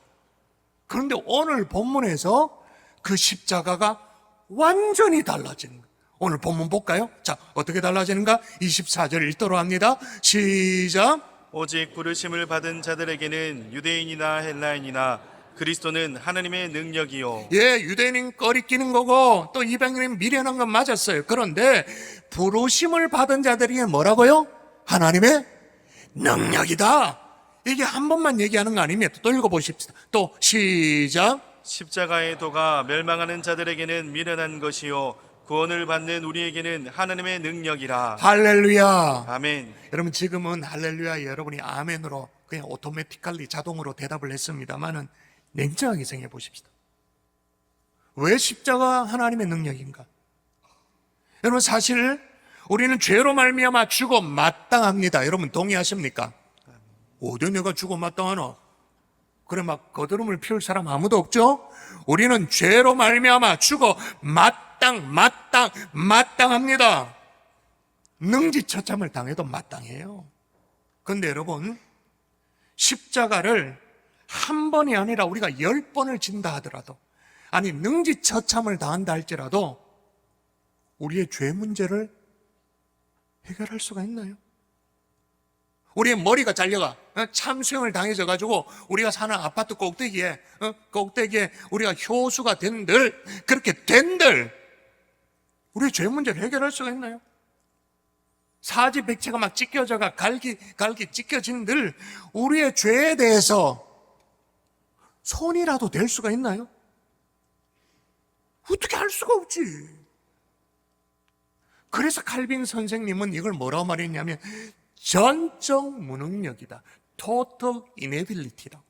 그런데 오늘 본문에서 그 십자가가 완전히 달라지는 거예요. 오늘 본문 볼까요? 자, 어떻게 달라지는가? 24절 읽도록 합니다. 시작.
오직 부르심을 받은 자들에게는 유대인이나 헬라인이나 그리스도는 하나님의 능력이요.
예, 유대인은 꺼리끼는 거고 또 이방인은 미련한 건 맞았어요. 그런데 부르심을 받은 자들에게 뭐라고요? 하나님의 능력이다. 이게 한 번만 얘기하는 거 아닙니다. 또 읽어보십시다. 또 시작.
십자가의 도가 멸망하는 자들에게는 미련한 것이요 구원을 받는 우리에게는 하나님의 능력이라.
할렐루야.
아멘.
여러분, 지금은 할렐루야 여러분이 아멘으로 그냥 오토매티컬리 자동으로 대답을 했습니다만은 냉정하게 생각해 보십시다. 왜 십자가 하나님의 능력인가? 여러분, 사실 우리는 죄로 말미암아 죽어 마땅합니다. 여러분 동의하십니까? 어디 내가 죽어 마땅하나? 그래 막 거드름을 피울 사람 아무도 없죠? 우리는 죄로 말미암아 죽어 마땅합니다. 능지처참을 당해도 마땅해요. 그런데 여러분, 십자가를 한 번이 아니라 우리가 10번을 진다 하더라도, 아니 능지처참을 당한다 할지라도 우리의 죄 문제를 해결할 수가 있나요? 우리의 머리가 잘려가 참수형을 당해져 가지고 우리가 사는 아파트 꼭대기에 우리가 효수가 된들, 그렇게 된들 우리의 죄 문제를 해결할 수가 있나요? 사지백체가 막 찢겨져가 갈기 찢겨진들 우리의 죄에 대해서 손이라도 댈 수가 있나요? 어떻게 할 수가 없지. 그래서 칼빈 선생님은 이걸 뭐라고 말했냐면 전적 무능력이다. Total inability라고.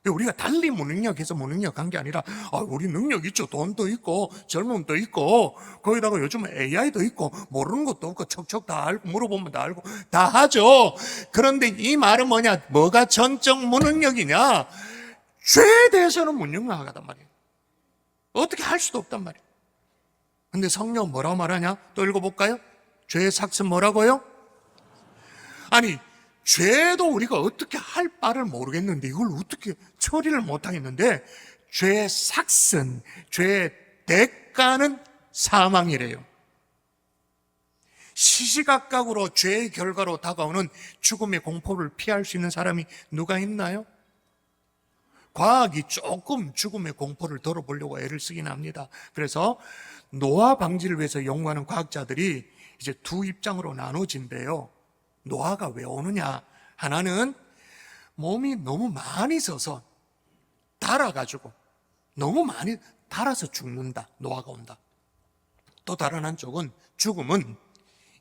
우리가 달리 무능력해서 무능력한 게 아니라 우리 능력 있죠. 돈도 있고 젊음도 있고 거기다가 요즘 AI도 있고 모르는 것도 없고 척척 다 알고 물어보면 다 알고 다 하죠. 그런데 이 말은 뭐냐? 뭐가 전적 무능력이냐? 죄에 대해서는 무능력하단 말이에요. 어떻게 할 수도 없단 말이에요. 근데 성경 뭐라고 말하냐? 또 읽어볼까요? 죄의 삭은 뭐라고요? 아니, 죄도 우리가 어떻게 할 바를 모르겠는데 이걸 어떻게 처리를 못하겠는데 죄의 삭은, 죄의 대가는 사망이래요. 시시각각으로 죄의 결과로 다가오는 죽음의 공포를 피할 수 있는 사람이 누가 있나요? 과학이 조금 죽음의 공포를 덜어보려고 애를 쓰긴 합니다. 그래서 노화 방지를 위해서 연구하는 과학자들이 이제 두 입장으로 나눠진대요. 노화가 왜 오느냐? 하나는 몸이 너무 많이 써서 닳아가지고 너무 많이 닳아서 죽는다. 노화가 온다. 또 다른 한쪽은 죽음은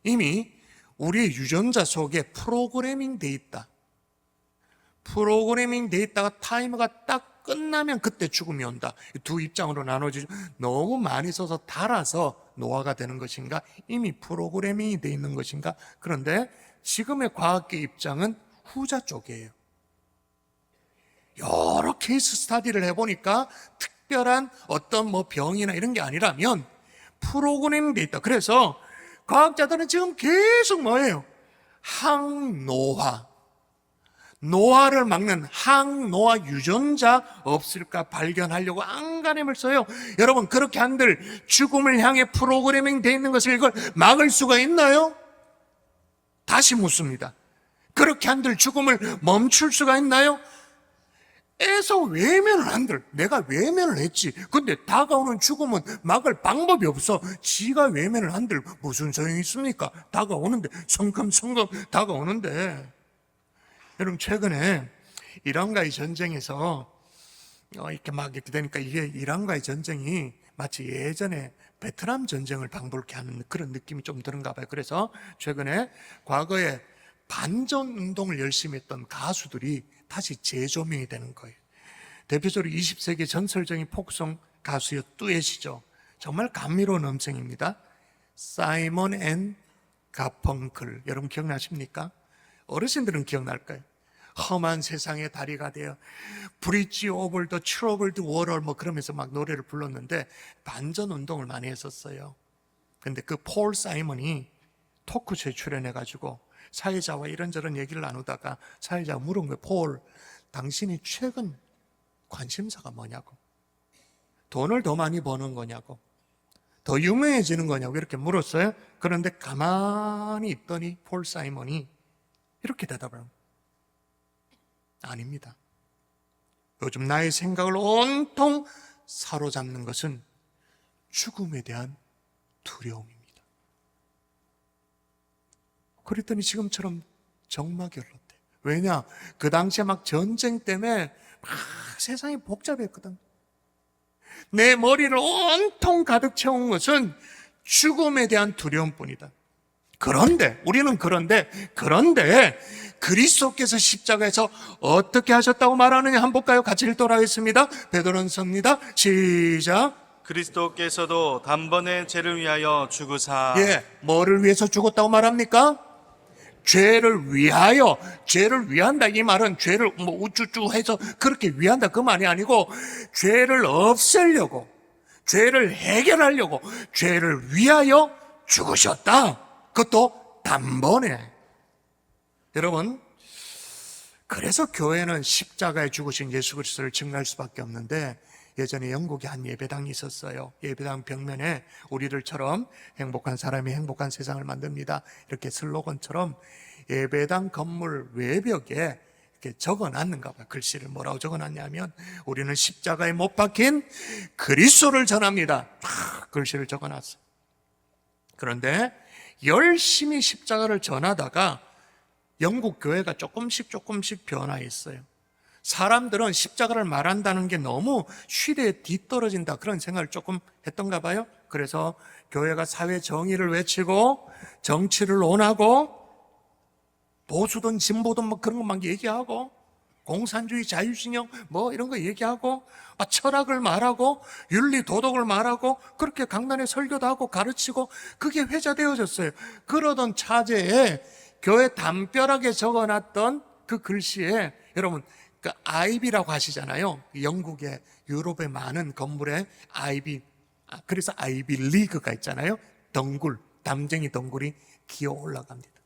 이미 우리의 유전자 속에 프로그래밍 돼 있다. 프로그래밍 돼 있다가 타이머가 딱 끝나면 그때 죽음이 온다. 두 입장으로 나눠지죠. 너무 많이 써서 닳아서 노화가 되는 것인가, 이미 프로그래밍이 돼 있는 것인가. 그런데 지금의 과학계 입장은 후자 쪽이에요. 여러 케이스 스터디를 해보니까 특별한 어떤 뭐 병이나 이런 게 아니라면 프로그래밍 돼 있다. 그래서 과학자들은 지금 계속 뭐예요? 항노화, 노화를 막는 항노화 유전자 없을까 발견하려고 안간힘을 써요. 여러분, 그렇게 한들 죽음을 향해 프로그래밍 돼 있는 것을 이걸 막을 수가 있나요? 다시 묻습니다. 그렇게 한들 죽음을 멈출 수가 있나요? 에서 외면을 한들, 내가 외면을 했지. 근데 다가오는 죽음은 막을 방법이 없어. 지가 외면을 한들 무슨 소용이 있습니까? 다가오는데, 성큼성큼 다가오는데. 여러분, 최근에 이란과의 전쟁에서 이렇게 막 이렇게 되니까 이게 이란과의 전쟁이 마치 예전에 베트남 전쟁을 방불케 하는 그런 느낌이 좀 드는가 봐요. 그래서 최근에 과거에 반전 운동을 열심히 했던 가수들이 다시 재조명이 되는 거예요. 대표적으로 20세기 전설적인 폭송 가수의 듀엣이죠. 정말 감미로운 음성입니다. 사이먼 앤 가펑클. 여러분 기억나십니까? 어르신들은 기억날 거예요. 험한 세상의 다리가 되어 브릿지 오버 더 트러블드 워럴 뭐 그러면서 막 노래를 불렀는데 반전 운동을 많이 했었어요. 근데 그 폴 사이먼이 토크쇼에 출연해가지고 사회자와 이런저런 얘기를 나누다가 사회자가 물은 거예요. 폴, 당신이 최근 관심사가 뭐냐고. 돈을 더 많이 버는 거냐고. 더 유명해지는 거냐고 이렇게 물었어요. 그런데 가만히 있더니 폴 사이먼이 이렇게 대답을 합니다. 아닙니다. 요즘 나의 생각을 온통 사로잡는 것은 죽음에 대한 두려움입니다. 그랬더니 지금처럼 정막이 흘렀대. 왜냐? 그 당시에 막 전쟁 때문에 막 세상이 복잡했거든. 내 머리를 온통 가득 채운 것은 죽음에 대한 두려움뿐이다. 그런데 우리는 그런데 그리스도께서 십자가에서 어떻게 하셨다고 말하느냐 한번 볼까요? 같이 읽도록 하겠습니다. 베드로는 섭니다. 시작.
그리스도께서도 단번에 죄를 위하여 죽으사.
예, 뭐를 위해서 죽었다고 말합니까? 죄를 위하여, 죄를 위한다 이 말은 죄를 뭐 우쭈쭈 해서 그렇게 위한다 그 말이 아니고 죄를 없애려고, 죄를 해결하려고 죄를 위하여 죽으셨다. 그것도 단번에. 여러분, 그래서 교회는 십자가에 죽으신 예수 그리스도를 증거할 수밖에 없는데 예전에 영국에 한 예배당이 있었어요. 예배당 벽면에 우리들처럼 행복한 사람이 행복한 세상을 만듭니다, 이렇게 슬로건처럼 예배당 건물 외벽에 이렇게 적어놨는가 봐요. 글씨를 뭐라고 적어놨냐면 우리는 십자가에 못 박힌 그리스도를 전합니다. 글씨를 적어놨어요. 그런데 열심히 십자가를 전하다가 영국 교회가 조금씩 변화했어요. 사람들은 십자가를 말한다는 게 너무 시대에 뒤떨어진다 그런 생각을 조금 했던가 봐요. 그래서 교회가 사회 정의를 외치고 정치를 논하고 보수든 진보든 뭐 그런 것만 얘기하고 공산주의 자유신영 뭐 이런 거 얘기하고 철학을 말하고 윤리 도덕을 말하고 그렇게 강단에 설교도 하고 가르치고 그게 회자되어졌어요. 그러던 차제에 교회 담벼락에 적어놨던 그 글씨에 여러분 그 아이비라고 하시잖아요. 영국의 유럽의 많은 건물에 아이비, 그래서 아이비 리그가 있잖아요. 덩굴, 담쟁이 덩굴이 기어 올라갑니다.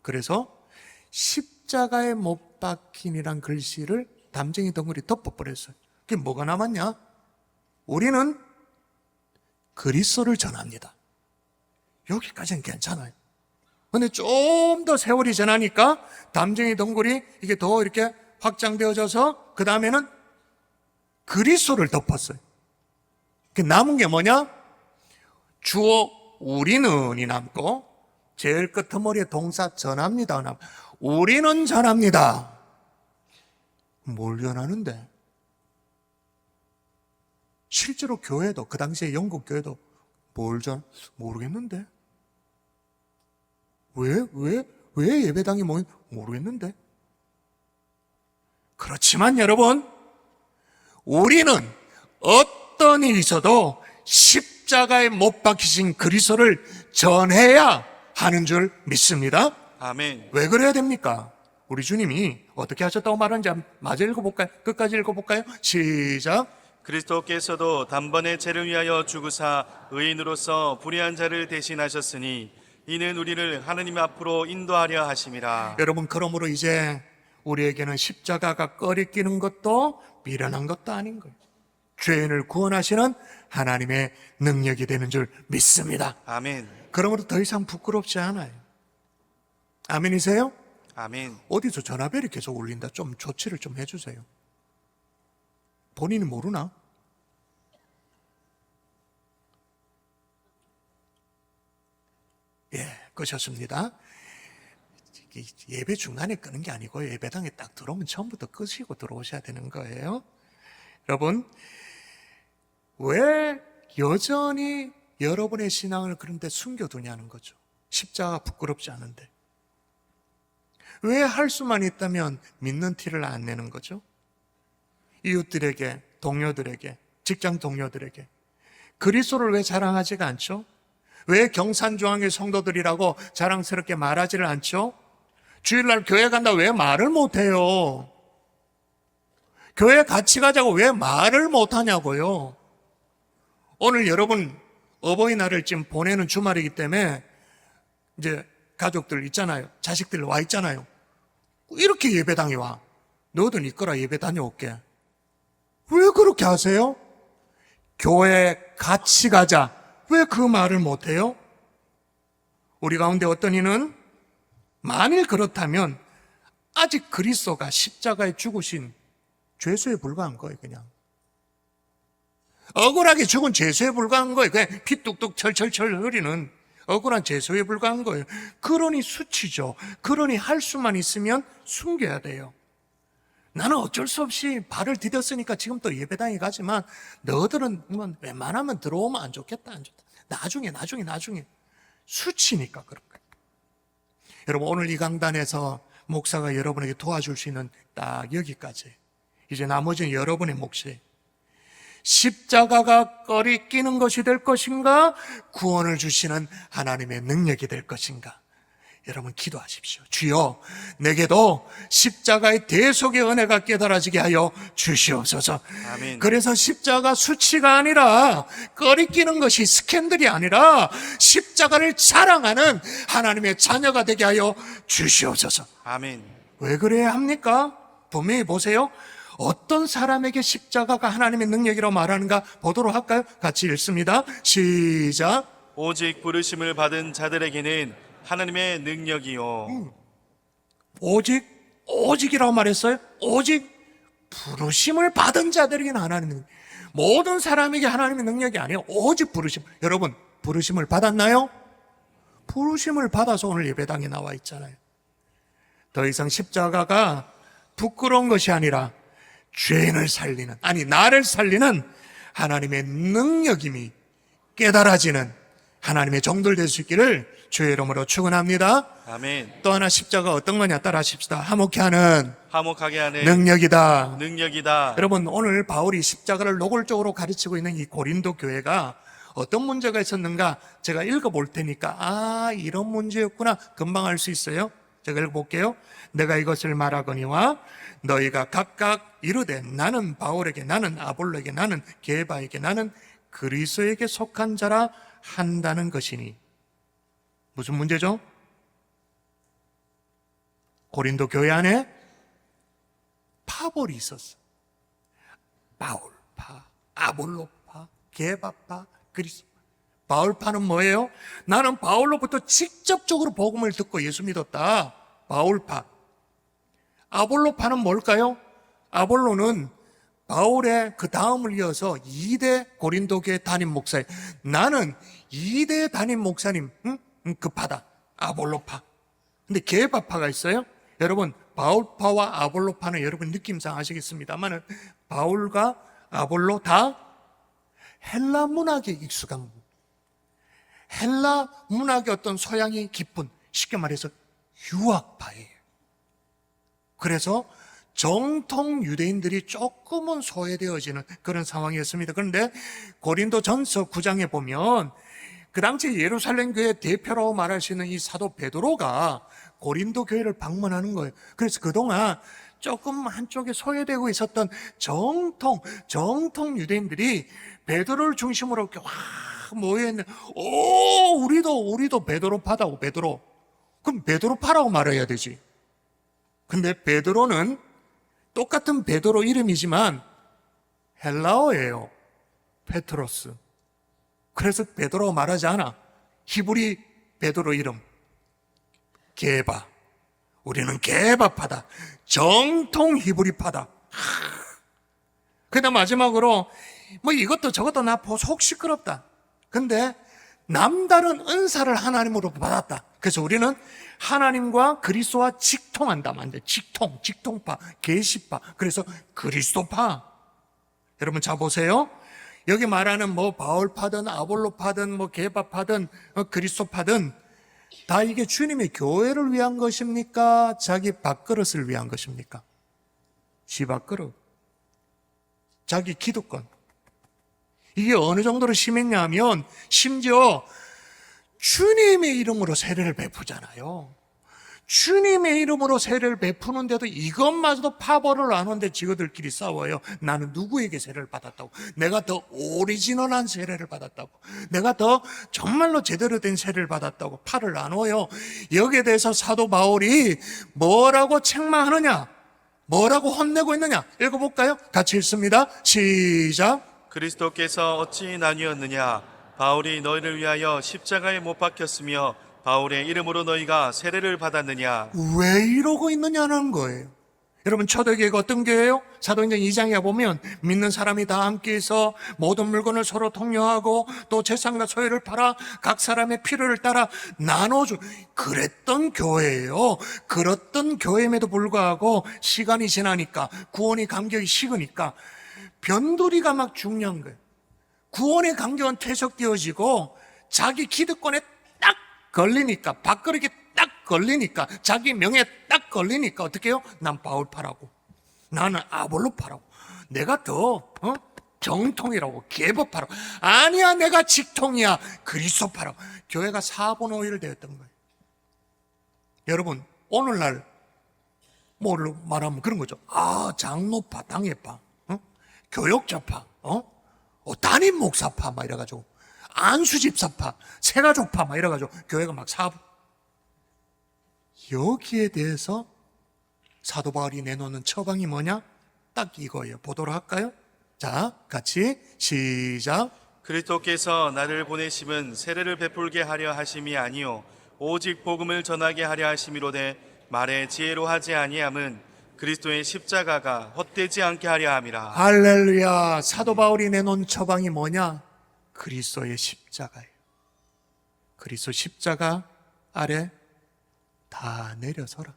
그래서 십자가에 못 박힌이란 글씨를 담쟁이 덩굴이 덮어버렸어요. 그게 뭐가 남았냐? 우리는 그리스도를 전합니다. 여기까지는 괜찮아요. 근데 좀 더 세월이 지나니까 담쟁이 덩굴이 이게 더 이렇게 확장되어져서 그 다음에는 그리스도를 덮었어요. 남은 게 뭐냐? 주어 우리는이 남고 제일 끝머리에 동사 전합니다. 우리는 전합니다. 뭘 전하는데? 실제로 교회도 그 당시에 영국 교회도 모르겠는데? 왜 예배당이 모르겠는데? 그렇지만 여러분, 우리는 어떤 일이 있어도 십자가에 못 박히신 그리스도를 전해야 하는 줄 믿습니다.
아멘.
왜 그래야 됩니까? 우리 주님이 어떻게 하셨다고 말하는지 마저 읽어볼까요? 끝까지 읽어볼까요? 시작.
그리스도께서도 단번에 죄를 위하여 죽으사 의인으로서 불의한 자를 대신하셨으니 이는 우리를 하느님 앞으로 인도하려 하심이라.
여러분, 그러므로 이제 우리에게는 십자가가 꺼리끼는 것도 미련한 것도 아닌 거예요. 죄인을 구원하시는 하나님의 능력이 되는 줄 믿습니다.
아멘.
그러므로 더 이상 부끄럽지 않아요. 아멘이세요?
아멘.
어디서 전화벨이 계속 울린다. 좀 조치를 좀 해주세요. 본인이 모르나? 예, 끄셨습니다. 예배 중간에 끄는 게 아니고요. 예배당에 딱 들어오면 처음부터 끄시고 들어오셔야 되는 거예요. 여러분, 왜 여전히 여러분의 신앙을 그런데 숨겨두냐는 거죠. 십자가 부끄럽지 않은데. 왜 할 수만 있다면 믿는 티를 안 내는 거죠? 이웃들에게, 동료들에게, 직장 동료들에게 그리스도를 왜 자랑하지가 않죠? 왜 경산중앙의 성도들이라고 자랑스럽게 말하지를 않죠? 주일날 교회 간다 왜 말을 못해요? 교회 같이 가자고 왜 말을 못하냐고요? 오늘 여러분 어버이날을 지금 보내는 주말이기 때문에 이제 가족들 있잖아요. 자식들 와 있잖아요. 이렇게 예배당에 와. 너도 니 거라 예배 다녀올게. 왜 그렇게 하세요? 교회 같이 가자. 왜 그 말을 못해요? 우리 가운데 어떤 이는 만일 그렇다면 아직 그리스도가 십자가에 죽으신 죄수에 불과한 거예요. 그냥 억울하게 죽은 죄수에 불과한 거예요. 그냥 피 뚝뚝 철철철 흐리는 억울한 죄수에 불과한 거예요. 그러니 수치죠. 그러니 할 수만 있으면 숨겨야 돼요. 나는 어쩔 수 없이 발을 디뎠으니까 지금 또 예배당에 가지만 너희들은 웬만하면 들어오면 안 좋겠다, 안 좋다. 나중에 수치니까 그런 거예요. 여러분, 오늘 이 강단에서 목사가 여러분에게 도와줄 수 있는 딱 여기까지. 이제 나머지는 여러분의 몫이에요. 십자가가 꺼리 끼는 것이 될 것인가? 구원을 주시는 하나님의 능력이 될 것인가? 여러분 기도하십시오. 주여, 내게도 십자가의 대속의 은혜가 깨달아지게 하여 주시옵소서.
아멘.
그래서 십자가 수치가 아니라 꺼리끼는 것이 스캔들이 아니라 십자가를 자랑하는 하나님의 자녀가 되게 하여 주시옵소서.
아멘.
왜 그래야 합니까? 분명히 보세요. 어떤 사람에게 십자가가 하나님의 능력이라고 말하는가 보도록 할까요? 같이 읽습니다. 시작.
오직 부르심을 받은 자들에게는 하나님의 능력이요.
오직이라고 말했어요. 오직 부르심을 받은 자들에게는 하나님의 능력. 모든 사람에게 하나님의 능력이 아니에요. 오직 부르심. 여러분, 부르심을 받았나요? 부르심을 받아서 오늘 예배당에 나와 있잖아요. 더 이상 십자가가 부끄러운 것이 아니라 죄인을 살리는, 아니 나를 살리는 하나님의 능력임이 깨달아지는 하나님의 종들 될 수 있기를 주의 이름으로 축원합니다.
아멘.
또 하나 십자가 어떤 거냐 따라 하십시다.
화목하게 하는
능력이다.
능력이다.
여러분, 오늘 바울이 십자가를 노골적으로 가르치고 있는 이 고린도 교회가 어떤 문제가 있었는가 제가 읽어볼 테니까 이런 문제였구나 금방 알 수 있어요. 제가 읽어볼게요. 내가 이것을 말하거니와 너희가 각각 이르되 나는 바울에게, 나는 아볼로에게, 나는 게바에게, 나는 그리스도에게 속한 자라 한다는 것이니. 무슨 문제죠? 고린도 교회 안에 파벌이 있었어. 바울파, 아볼로파, 게바파, 그리스도. 바울파는 뭐예요? 나는 바울로부터 직접적으로 복음을 듣고 예수 믿었다. 바울파. 아볼로파는 뭘까요? 아볼로는 바울의 그 다음을 이어서 2대 고린도 교회 담임 목사예요. 나는 2대 담임 목사님 급하다. 아볼로파. 근데 게바파가 있어요. 여러분, 바울파와 아볼로파는 여러분 느낌상 아시겠습니다만은 바울과 아볼로 다 헬라 문학에 익숙한 분. 헬라 문학의 어떤 소양이 깊은, 쉽게 말해서 유학파예요. 그래서 정통 유대인들이 조금은 소외되어지는 그런 상황이었습니다. 그런데 고린도 전서 9장에 보면 그 당시 예루살렘 교회 대표라고 말할 수 있는 이 사도 베드로가 고린도 교회를 방문하는 거예요. 그래서 그동안 조금 한쪽에 소외되고 있었던 정통 유대인들이 베드로를 중심으로 이렇게 모여있는, 우리도 베드로파다고, 베드로. 그럼 베드로파라고 말해야 되지. 근데 베드로는 똑같은 베드로 이름이지만 헬라어예요. 페트로스. 그래서 베드로가 말하지 않아. 히브리 베드로 이름 게바. 우리는 게바파다. 정통 히브리파다. 그다음 마지막으로 뭐 이것도 저것도 나 속 시끄럽다. 근데 남다른 은사를 하나님으로 받았다. 그래서 우리는 하나님과 그리스도와 직통한다. 완전 직통파, 계시파. 그래서 그리스도파. 여러분 자 보세요. 여기 말하는 뭐 바울파든 아볼로파든 뭐 게바파든 그리스도파든 다 이게 주님의 교회를 위한 것입니까? 자기 밥그릇을 위한 것입니까? 지 밥그릇, 자기 기득권. 이게 어느 정도로 심했냐면 심지어 주님의 이름으로 세례를 베푸잖아요. 주님의 이름으로 세례를 베푸는데도 이것마저도 파벌을 안 하는데 지그들끼리 싸워요. 나는 누구에게 세례를 받았다고, 내가 더 오리지널한 세례를 받았다고, 내가 더 정말로 제대로 된 세례를 받았다고 팔을 나눠요. 여기에 대해서 사도 바울이 뭐라고 책망하느냐, 뭐라고 혼내고 있느냐 읽어볼까요? 같이 읽습니다. 시작.
그리스도께서 어찌 나뉘었느냐? 바울이 너희를 위하여 십자가에 못 박혔으며 바울의 이름으로 너희가 세례를 받았느냐?
왜 이러고 있느냐는 거예요. 여러분 초대교회가 어떤 교회예요? 사도행전 2장에 보면 믿는 사람이 다 함께해서 모든 물건을 서로 통용하고 또 재산과 소유를 팔아 각 사람의 필요를 따라 나눠주, 그랬던 교회예요. 그랬던 교회임에도 불구하고 시간이 지나니까 구원의 간격이 식으니까 변두리가 막 중요한 거예요. 구원의 간격은 퇴색되어지고 자기 기득권에 딱 걸리니까, 밥그릇에 딱 걸리니까, 자기 명예에 딱 걸리니까 어떻게 해요? 난 바울파라고, 나는 아볼로파라고, 내가 더 정통이라고, 계법파라고. 아니야, 내가 직통이야, 그리스도파라고. 교회가 4분 5일 되었던 거예요. 여러분 오늘날 뭘로 말하면 그런 거죠. 아, 장로파, 당회파, 교역자파, 담임 목사파 막 이래가지고, 안수집사파, 새가족파 막 이래가지고 교회가 막 사부. 여기에 대해서 사도 바울이 내놓는 처방이 뭐냐? 딱 이거예요. 보도록 할까요? 자, 같이 시작.
그리스도께서 나를 보내심은 세례를 베풀게 하려 하심이 아니요 오직 복음을 전하게 하려 하심이로되 말에 지혜로 하지 아니함은 그리스도의 십자가가 헛되지 않게 하려 함이라.
할렐루야. 사도 바울이 내놓은 처방이 뭐냐? 그리스도의 십자가예요. 그리스도 십자가 아래 다 내려서라.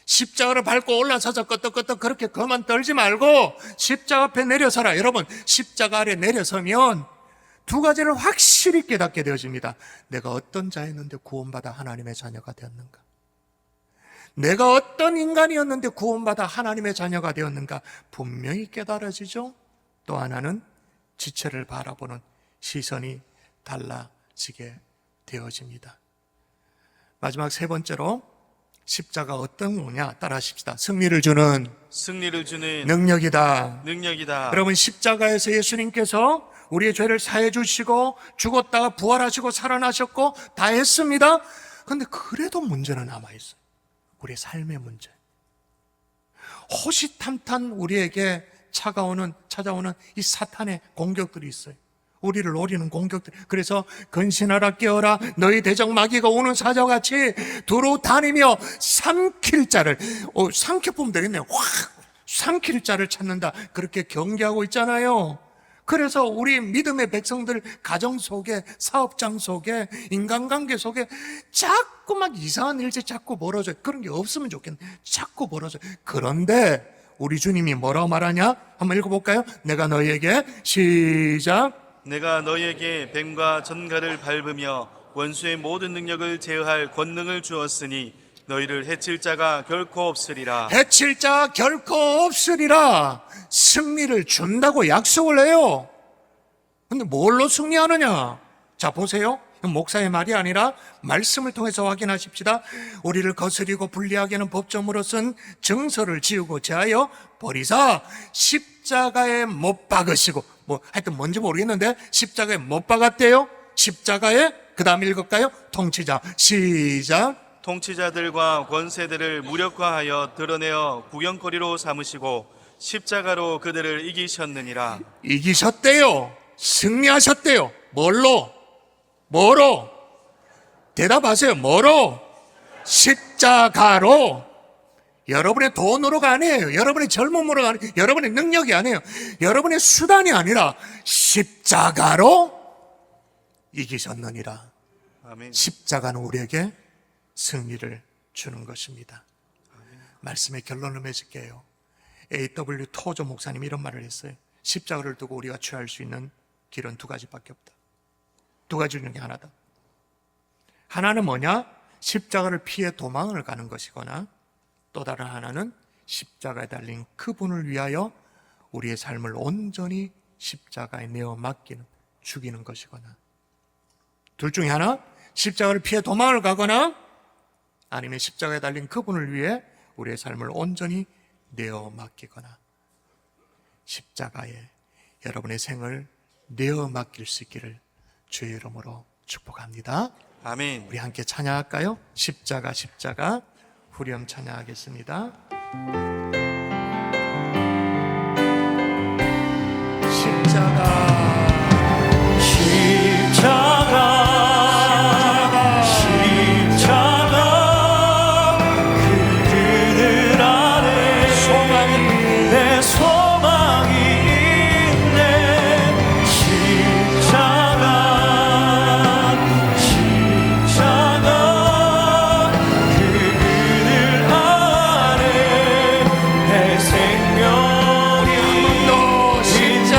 십자가를 밟고 올라서서 끄떡끄떡 그렇게 그만 떨지 말고 십자가 앞에 내려서라. 여러분 십자가 아래 내려서면 두 가지를 확실히 깨닫게 되어집니다. 내가 어떤 자였는데 구원받아 하나님의 자녀가 되었는가? 내가 어떤 인간이었는데 구원받아 하나님의 자녀가 되었는가? 분명히 깨달아지죠. 또 하나는 지체를 바라보는 시선이 달라지게 되어집니다. 마지막 세 번째로 십자가 어떤 거냐 따라 하십시다. 승리를 주는 능력이다. 여러분 십자가에서 예수님께서 우리의 죄를 사해 주시고 죽었다가 부활하시고 살아나셨고 다 했습니다. 그런데 그래도 문제는 남아있어요. 우리의 삶의 문제. 호시탐탐 우리에게 찾아오는 이 사탄의 공격들이 있어요. 우리를 노리는 공격들. 그래서 근신하라 깨어라 너희 대적 마귀가 오는 사자같이 두루 다니며 삼킬 자를 삼켜보면 되겠네요. 확 삼킬 자를 찾는다. 그렇게 경계하고 있잖아요. 그래서 우리 믿음의 백성들 가정 속에, 사업장 속에, 인간관계 속에 자꾸 막 이상한 일들 자꾸 벌어져요. 그런 게 없으면 좋겠네. 자꾸 벌어져요. 그런데 우리 주님이 뭐라고 말하냐? 한번 읽어볼까요? 내가 너희에게 시작.
내가 너희에게 뱀과 전갈을 밟으며 원수의 모든 능력을 제어할 권능을 주었으니 너희를 해칠 자가 결코 없으리라.
해칠 자 결코 없으리라. 승리를 준다고 약속을 해요. 근데 뭘로 승리하느냐? 자 보세요. 목사의 말이 아니라 말씀을 통해서 확인하십시다. 우리를 거스리고 불리하게 하는 법정으로 쓴 정서를 지우고 제하여 버리사 십자가에 못 박으시고, 뭐 하여튼 뭔지 모르겠는데 십자가에 못 박았대요. 십자가에, 그 다음 읽을까요? 통치자. 시작.
통치자들과 권세들을 무력화하여 드러내어 구경거리로 삼으시고 십자가로 그들을 이기셨느니라.
이기셨대요. 승리하셨대요. 뭐로? 대답하세요. 뭐로? 십자가로. 여러분의 돈으로가 아니에요. 여러분의 젊음으로가 아니에요. 여러분의 능력이 아니에요. 여러분의 수단이 아니라 십자가로 이기셨느니라.
아멘.
십자가는 우리에게 승리를 주는 것입니다. 말씀의 결론을 맺을게요. A.W. 토저 목사님이 이런 말을 했어요. 십자가를 두고 우리가 취할 수 있는 길은 두 가지밖에 없다. 두 가지 중에 하나다. 하나는 뭐냐? 십자가를 피해 도망을 가는 것이거나, 또 다른 하나는 십자가에 달린 그분을 위하여 우리의 삶을 온전히 십자가에 내어 맡기는, 죽이는 것이거나. 둘 중에 하나, 십자가를 피해 도망을 가거나, 아니면 십자가에 달린 그분을 위해 우리의 삶을 온전히 내어 맡기거나, 십자가에 여러분의 생을 내어 맡길 수 있기를 주의 이름으로 축복합니다.
아멘.
우리 함께 찬양할까요? 십자가 십자가 후렴 찬양하겠습니다. 십자가
그들 안에 내 소망이 있네. 십자가 그들 안에 내 생명이
또 십자가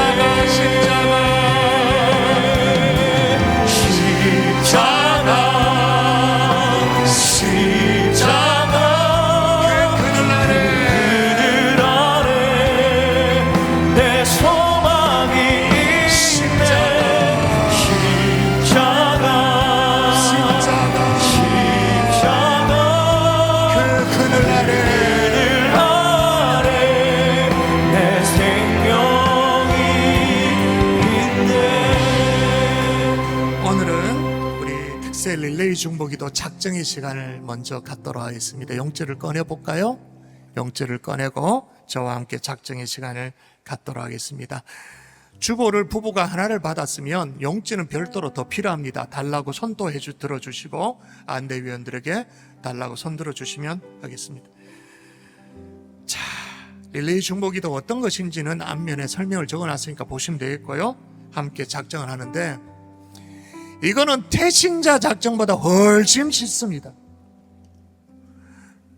그들 안에
내 소망이 있네.
그들 안에
내 생명이 있네.
오늘은 우리 특세 릴레이 중보기도 작정의 시간을 먼저 갖도록 하겠습니다. 영제를 꺼내볼까요? 영제를 꺼내고 저와 함께 작정의 시간을 갖도록 하겠습니다. 주보를 부부가 하나를 받았으면 영제는 별도로 더 필요합니다. 달라고 손도 들어주시고 안대위원들에게 달라고 손 들어주시면 하겠습니다. 자, 릴레이 중보기도 어떤 것인지는 앞면에 설명을 적어놨으니까 보시면 되겠고요. 함께 작정을 하는데, 이거는 태신자 작정보다 훨씬 쉽습니다.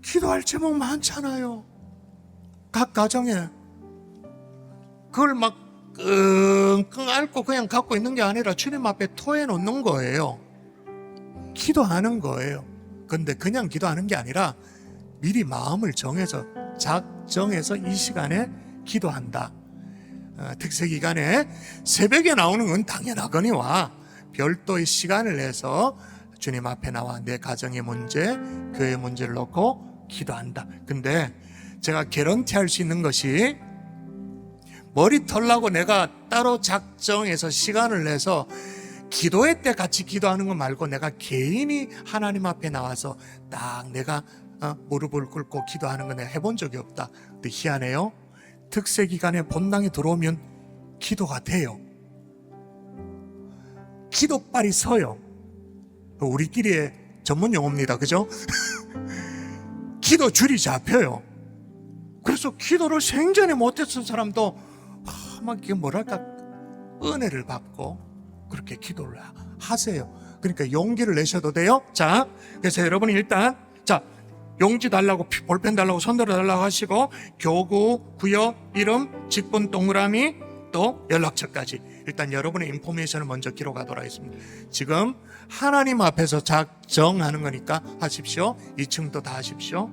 기도할 제목 많잖아요. 각 가정에. 그걸 막 끙끙 앓고 그냥 갖고 있는 게 아니라 주님 앞에 토해 놓는 거예요. 기도하는 거예요. 근데 그냥 기도하는 게 아니라 미리 마음을 정해서, 작정해서 이 시간에 기도한다. 특세 기간에 새벽에 나오는 건 당연하거니와 별도의 시간을 내서 주님 앞에 나와 내 가정의 문제, 교회 문제를 놓고 기도한다. 근데 제가 개런티할 수 있는 것이, 머리 털라고 내가 따로 작정해서 시간을 내서 기도회 때 같이 기도하는 거 말고 내가 개인이 하나님 앞에 나와서 딱 내가 무릎을 꿇고 기도하는 거 내가 해본 적이 없다. 근데 희한해요. 특세 기간에 본당에 들어오면 기도가 돼요. 기도빨이 서요. 우리끼리의 전문 용어입니다. 그죠? 기도 줄이 잡혀요. 그래서 기도를 생전에 못했던 사람도 막 이게 뭐랄까 은혜를 받고 그렇게 기도를 하세요. 그러니까 용기를 내셔도 돼요. 자, 그래서 여러분이 일단 용지 달라고, 볼펜 달라고, 손들어 달라고 하시고, 교구, 구역, 이름, 직분 동그라미, 또 연락처까지 일단 여러분의 인포메이션을 먼저 기록하도록 하겠습니다. 지금 하나님 앞에서 작정하는 거니까 하십시오. 2층도 다 하십시오.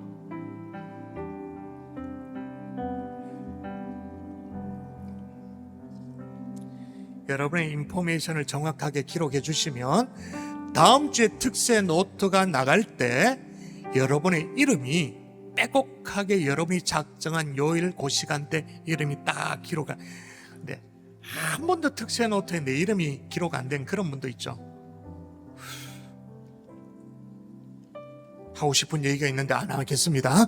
여러분의 인포메이션을 정확하게 기록해 주시면 다음 주에 특세 노트가 나갈 때 여러분의 이름이 빼곡하게 여러분이 작정한 요일 그 시간대 이름이 딱 기록을. 근데 한 번도 특세 노트에 내 이름이 기록 안 된 그런 분도 있죠. 하고 싶은 얘기가 있는데 안 하겠습니다.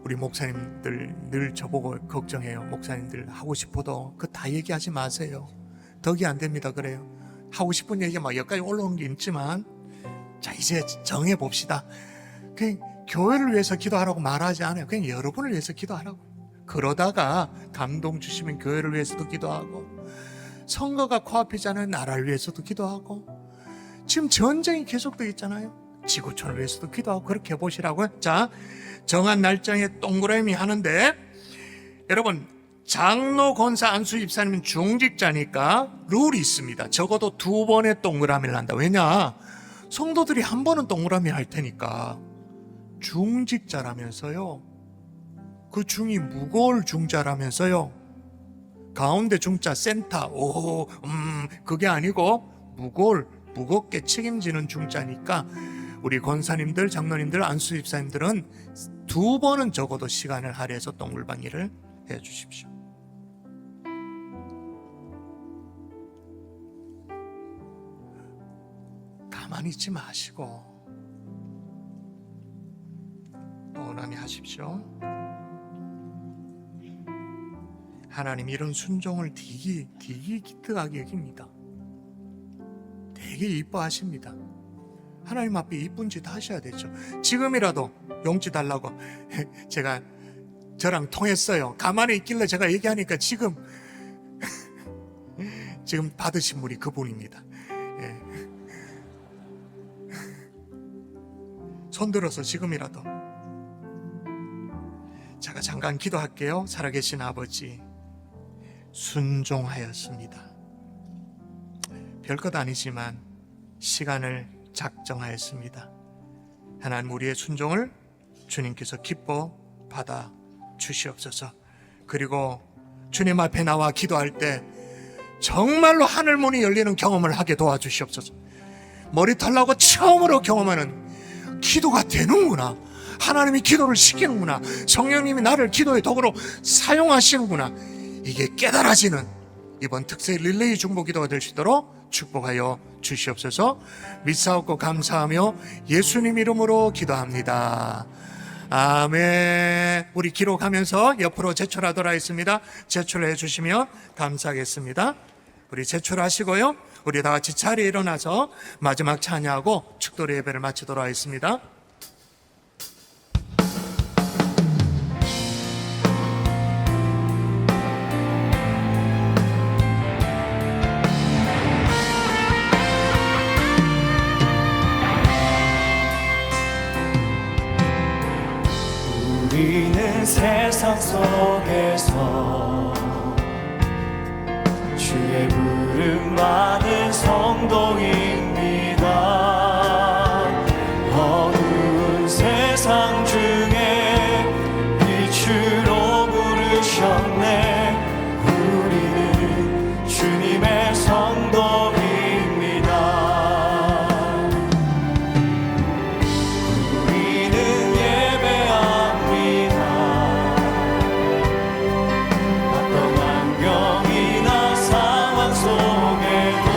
우리 목사님들 늘 저보고 걱정해요. 목사님들 하고 싶어도 그거 다 얘기하지 마세요. 덕이 안 됩니다. 그래요. 하고 싶은 얘기가 막 여기까지 올라온 게 있지만, 자, 이제 정해봅시다. 교회를 위해서 기도하라고 말하지 않아요. 그냥 여러분을 위해서 기도하라고. 그러다가 감동 주시면 교회를 위해서도 기도하고, 선거가 코앞이잖아요. 나라를 위해서도 기도하고, 지금 전쟁이 계속되고 있잖아요. 지구촌을 위해서도 기도하고, 그렇게 해보시라고요. 자, 정한 날짜에 동그라미 하는데, 여러분 장로, 권사, 안수, 집사님은 중직자니까 룰이 있습니다. 적어도 2번의 동그라미를 한다. 왜냐? 성도들이 한 번은 동그라미 할 테니까. 중직자라면서요. 그 중이 무거울 중자라면서요. 가운데 중자 센터. 그게 아니고 무겁게 책임지는 중자니까 우리 권사님들, 장로님들, 안수 집사님들은 2번은 적어도 시간을 할애해서 동글방기를 해 주십시오. 가만히 있지 마시고 동그라미 하십시오. 하나님 이런 순종을 되게 기특하게 여깁니다. 되게 이뻐하십니다. 하나님 앞에 이쁜 짓 하셔야 되죠. 지금이라도 용지 달라고 제가 저랑 통했어요. 가만히 있길래 제가 얘기하니까 지금 받으신 분이 그분입니다. 예. 손 들어서 지금이라도 제가 잠깐 기도할게요. 살아계신 아버지, 순종하였습니다. 별것 아니지만 시간을 작정하였습니다. 하나님 우리의 순종을 주님께서 기뻐 받아 주시옵소서. 그리고 주님 앞에 나와 기도할 때 정말로 하늘 문이 열리는 경험을 하게 도와주시옵소서. 머리털 나고 처음으로 경험하는 기도가 되는구나, 하나님이 기도를 시키는구나, 성령님이 나를 기도의 도구로 사용하시는구나, 이게 깨달아지는 이번 특세 릴레이 중보 기도가 될 수 있도록 축복하여 주시옵소서. 믿사옵고 감사하며 예수님 이름으로 기도합니다. 아멘. 우리 기록하면서 옆으로 제출하도록 하겠습니다. 제출해 주시면 감사하겠습니다. 우리 제출하시고요, 우리 다 같이 자리에 일어나서 마지막 찬양하고 축도리 예배를 마치도록 하겠습니다.
우리는 세상 속에서 주의 부름 받은 성도입니다. 어두운 세상 중에 빛으로 부르셨네. 우리는 주님의 성도입니다. 우리는 예배합니다. 어떤 환경이나 상황 속에도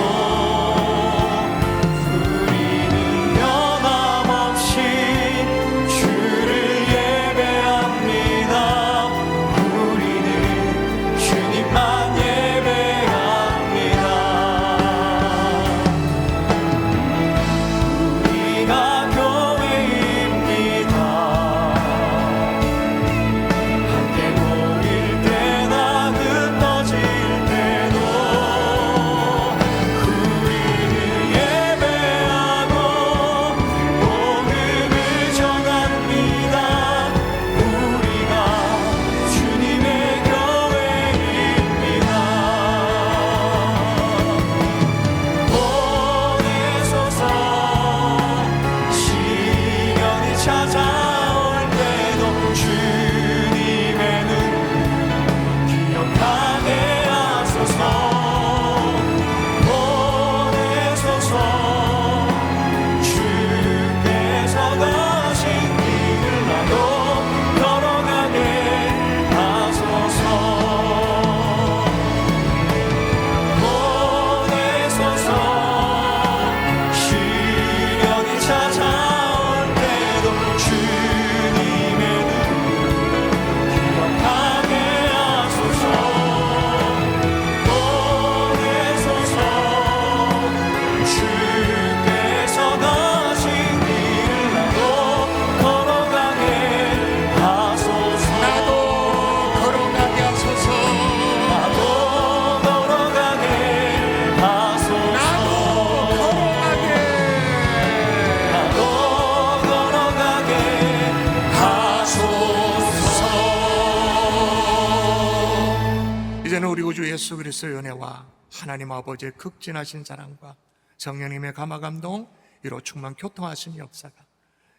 우리 구주 예수 그리스도의 은혜와 하나님 아버지의 극진하신 사랑과 성령님의 감화 감동, 이로 충만 교통하신 역사가,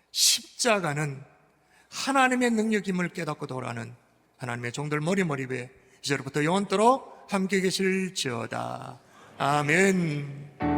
십자가는 하나님의 능력임을 깨닫고 돌아가는 하나님의 종들 머리머리에 이제로부터 영원토록 함께 계실지어다. 아멘.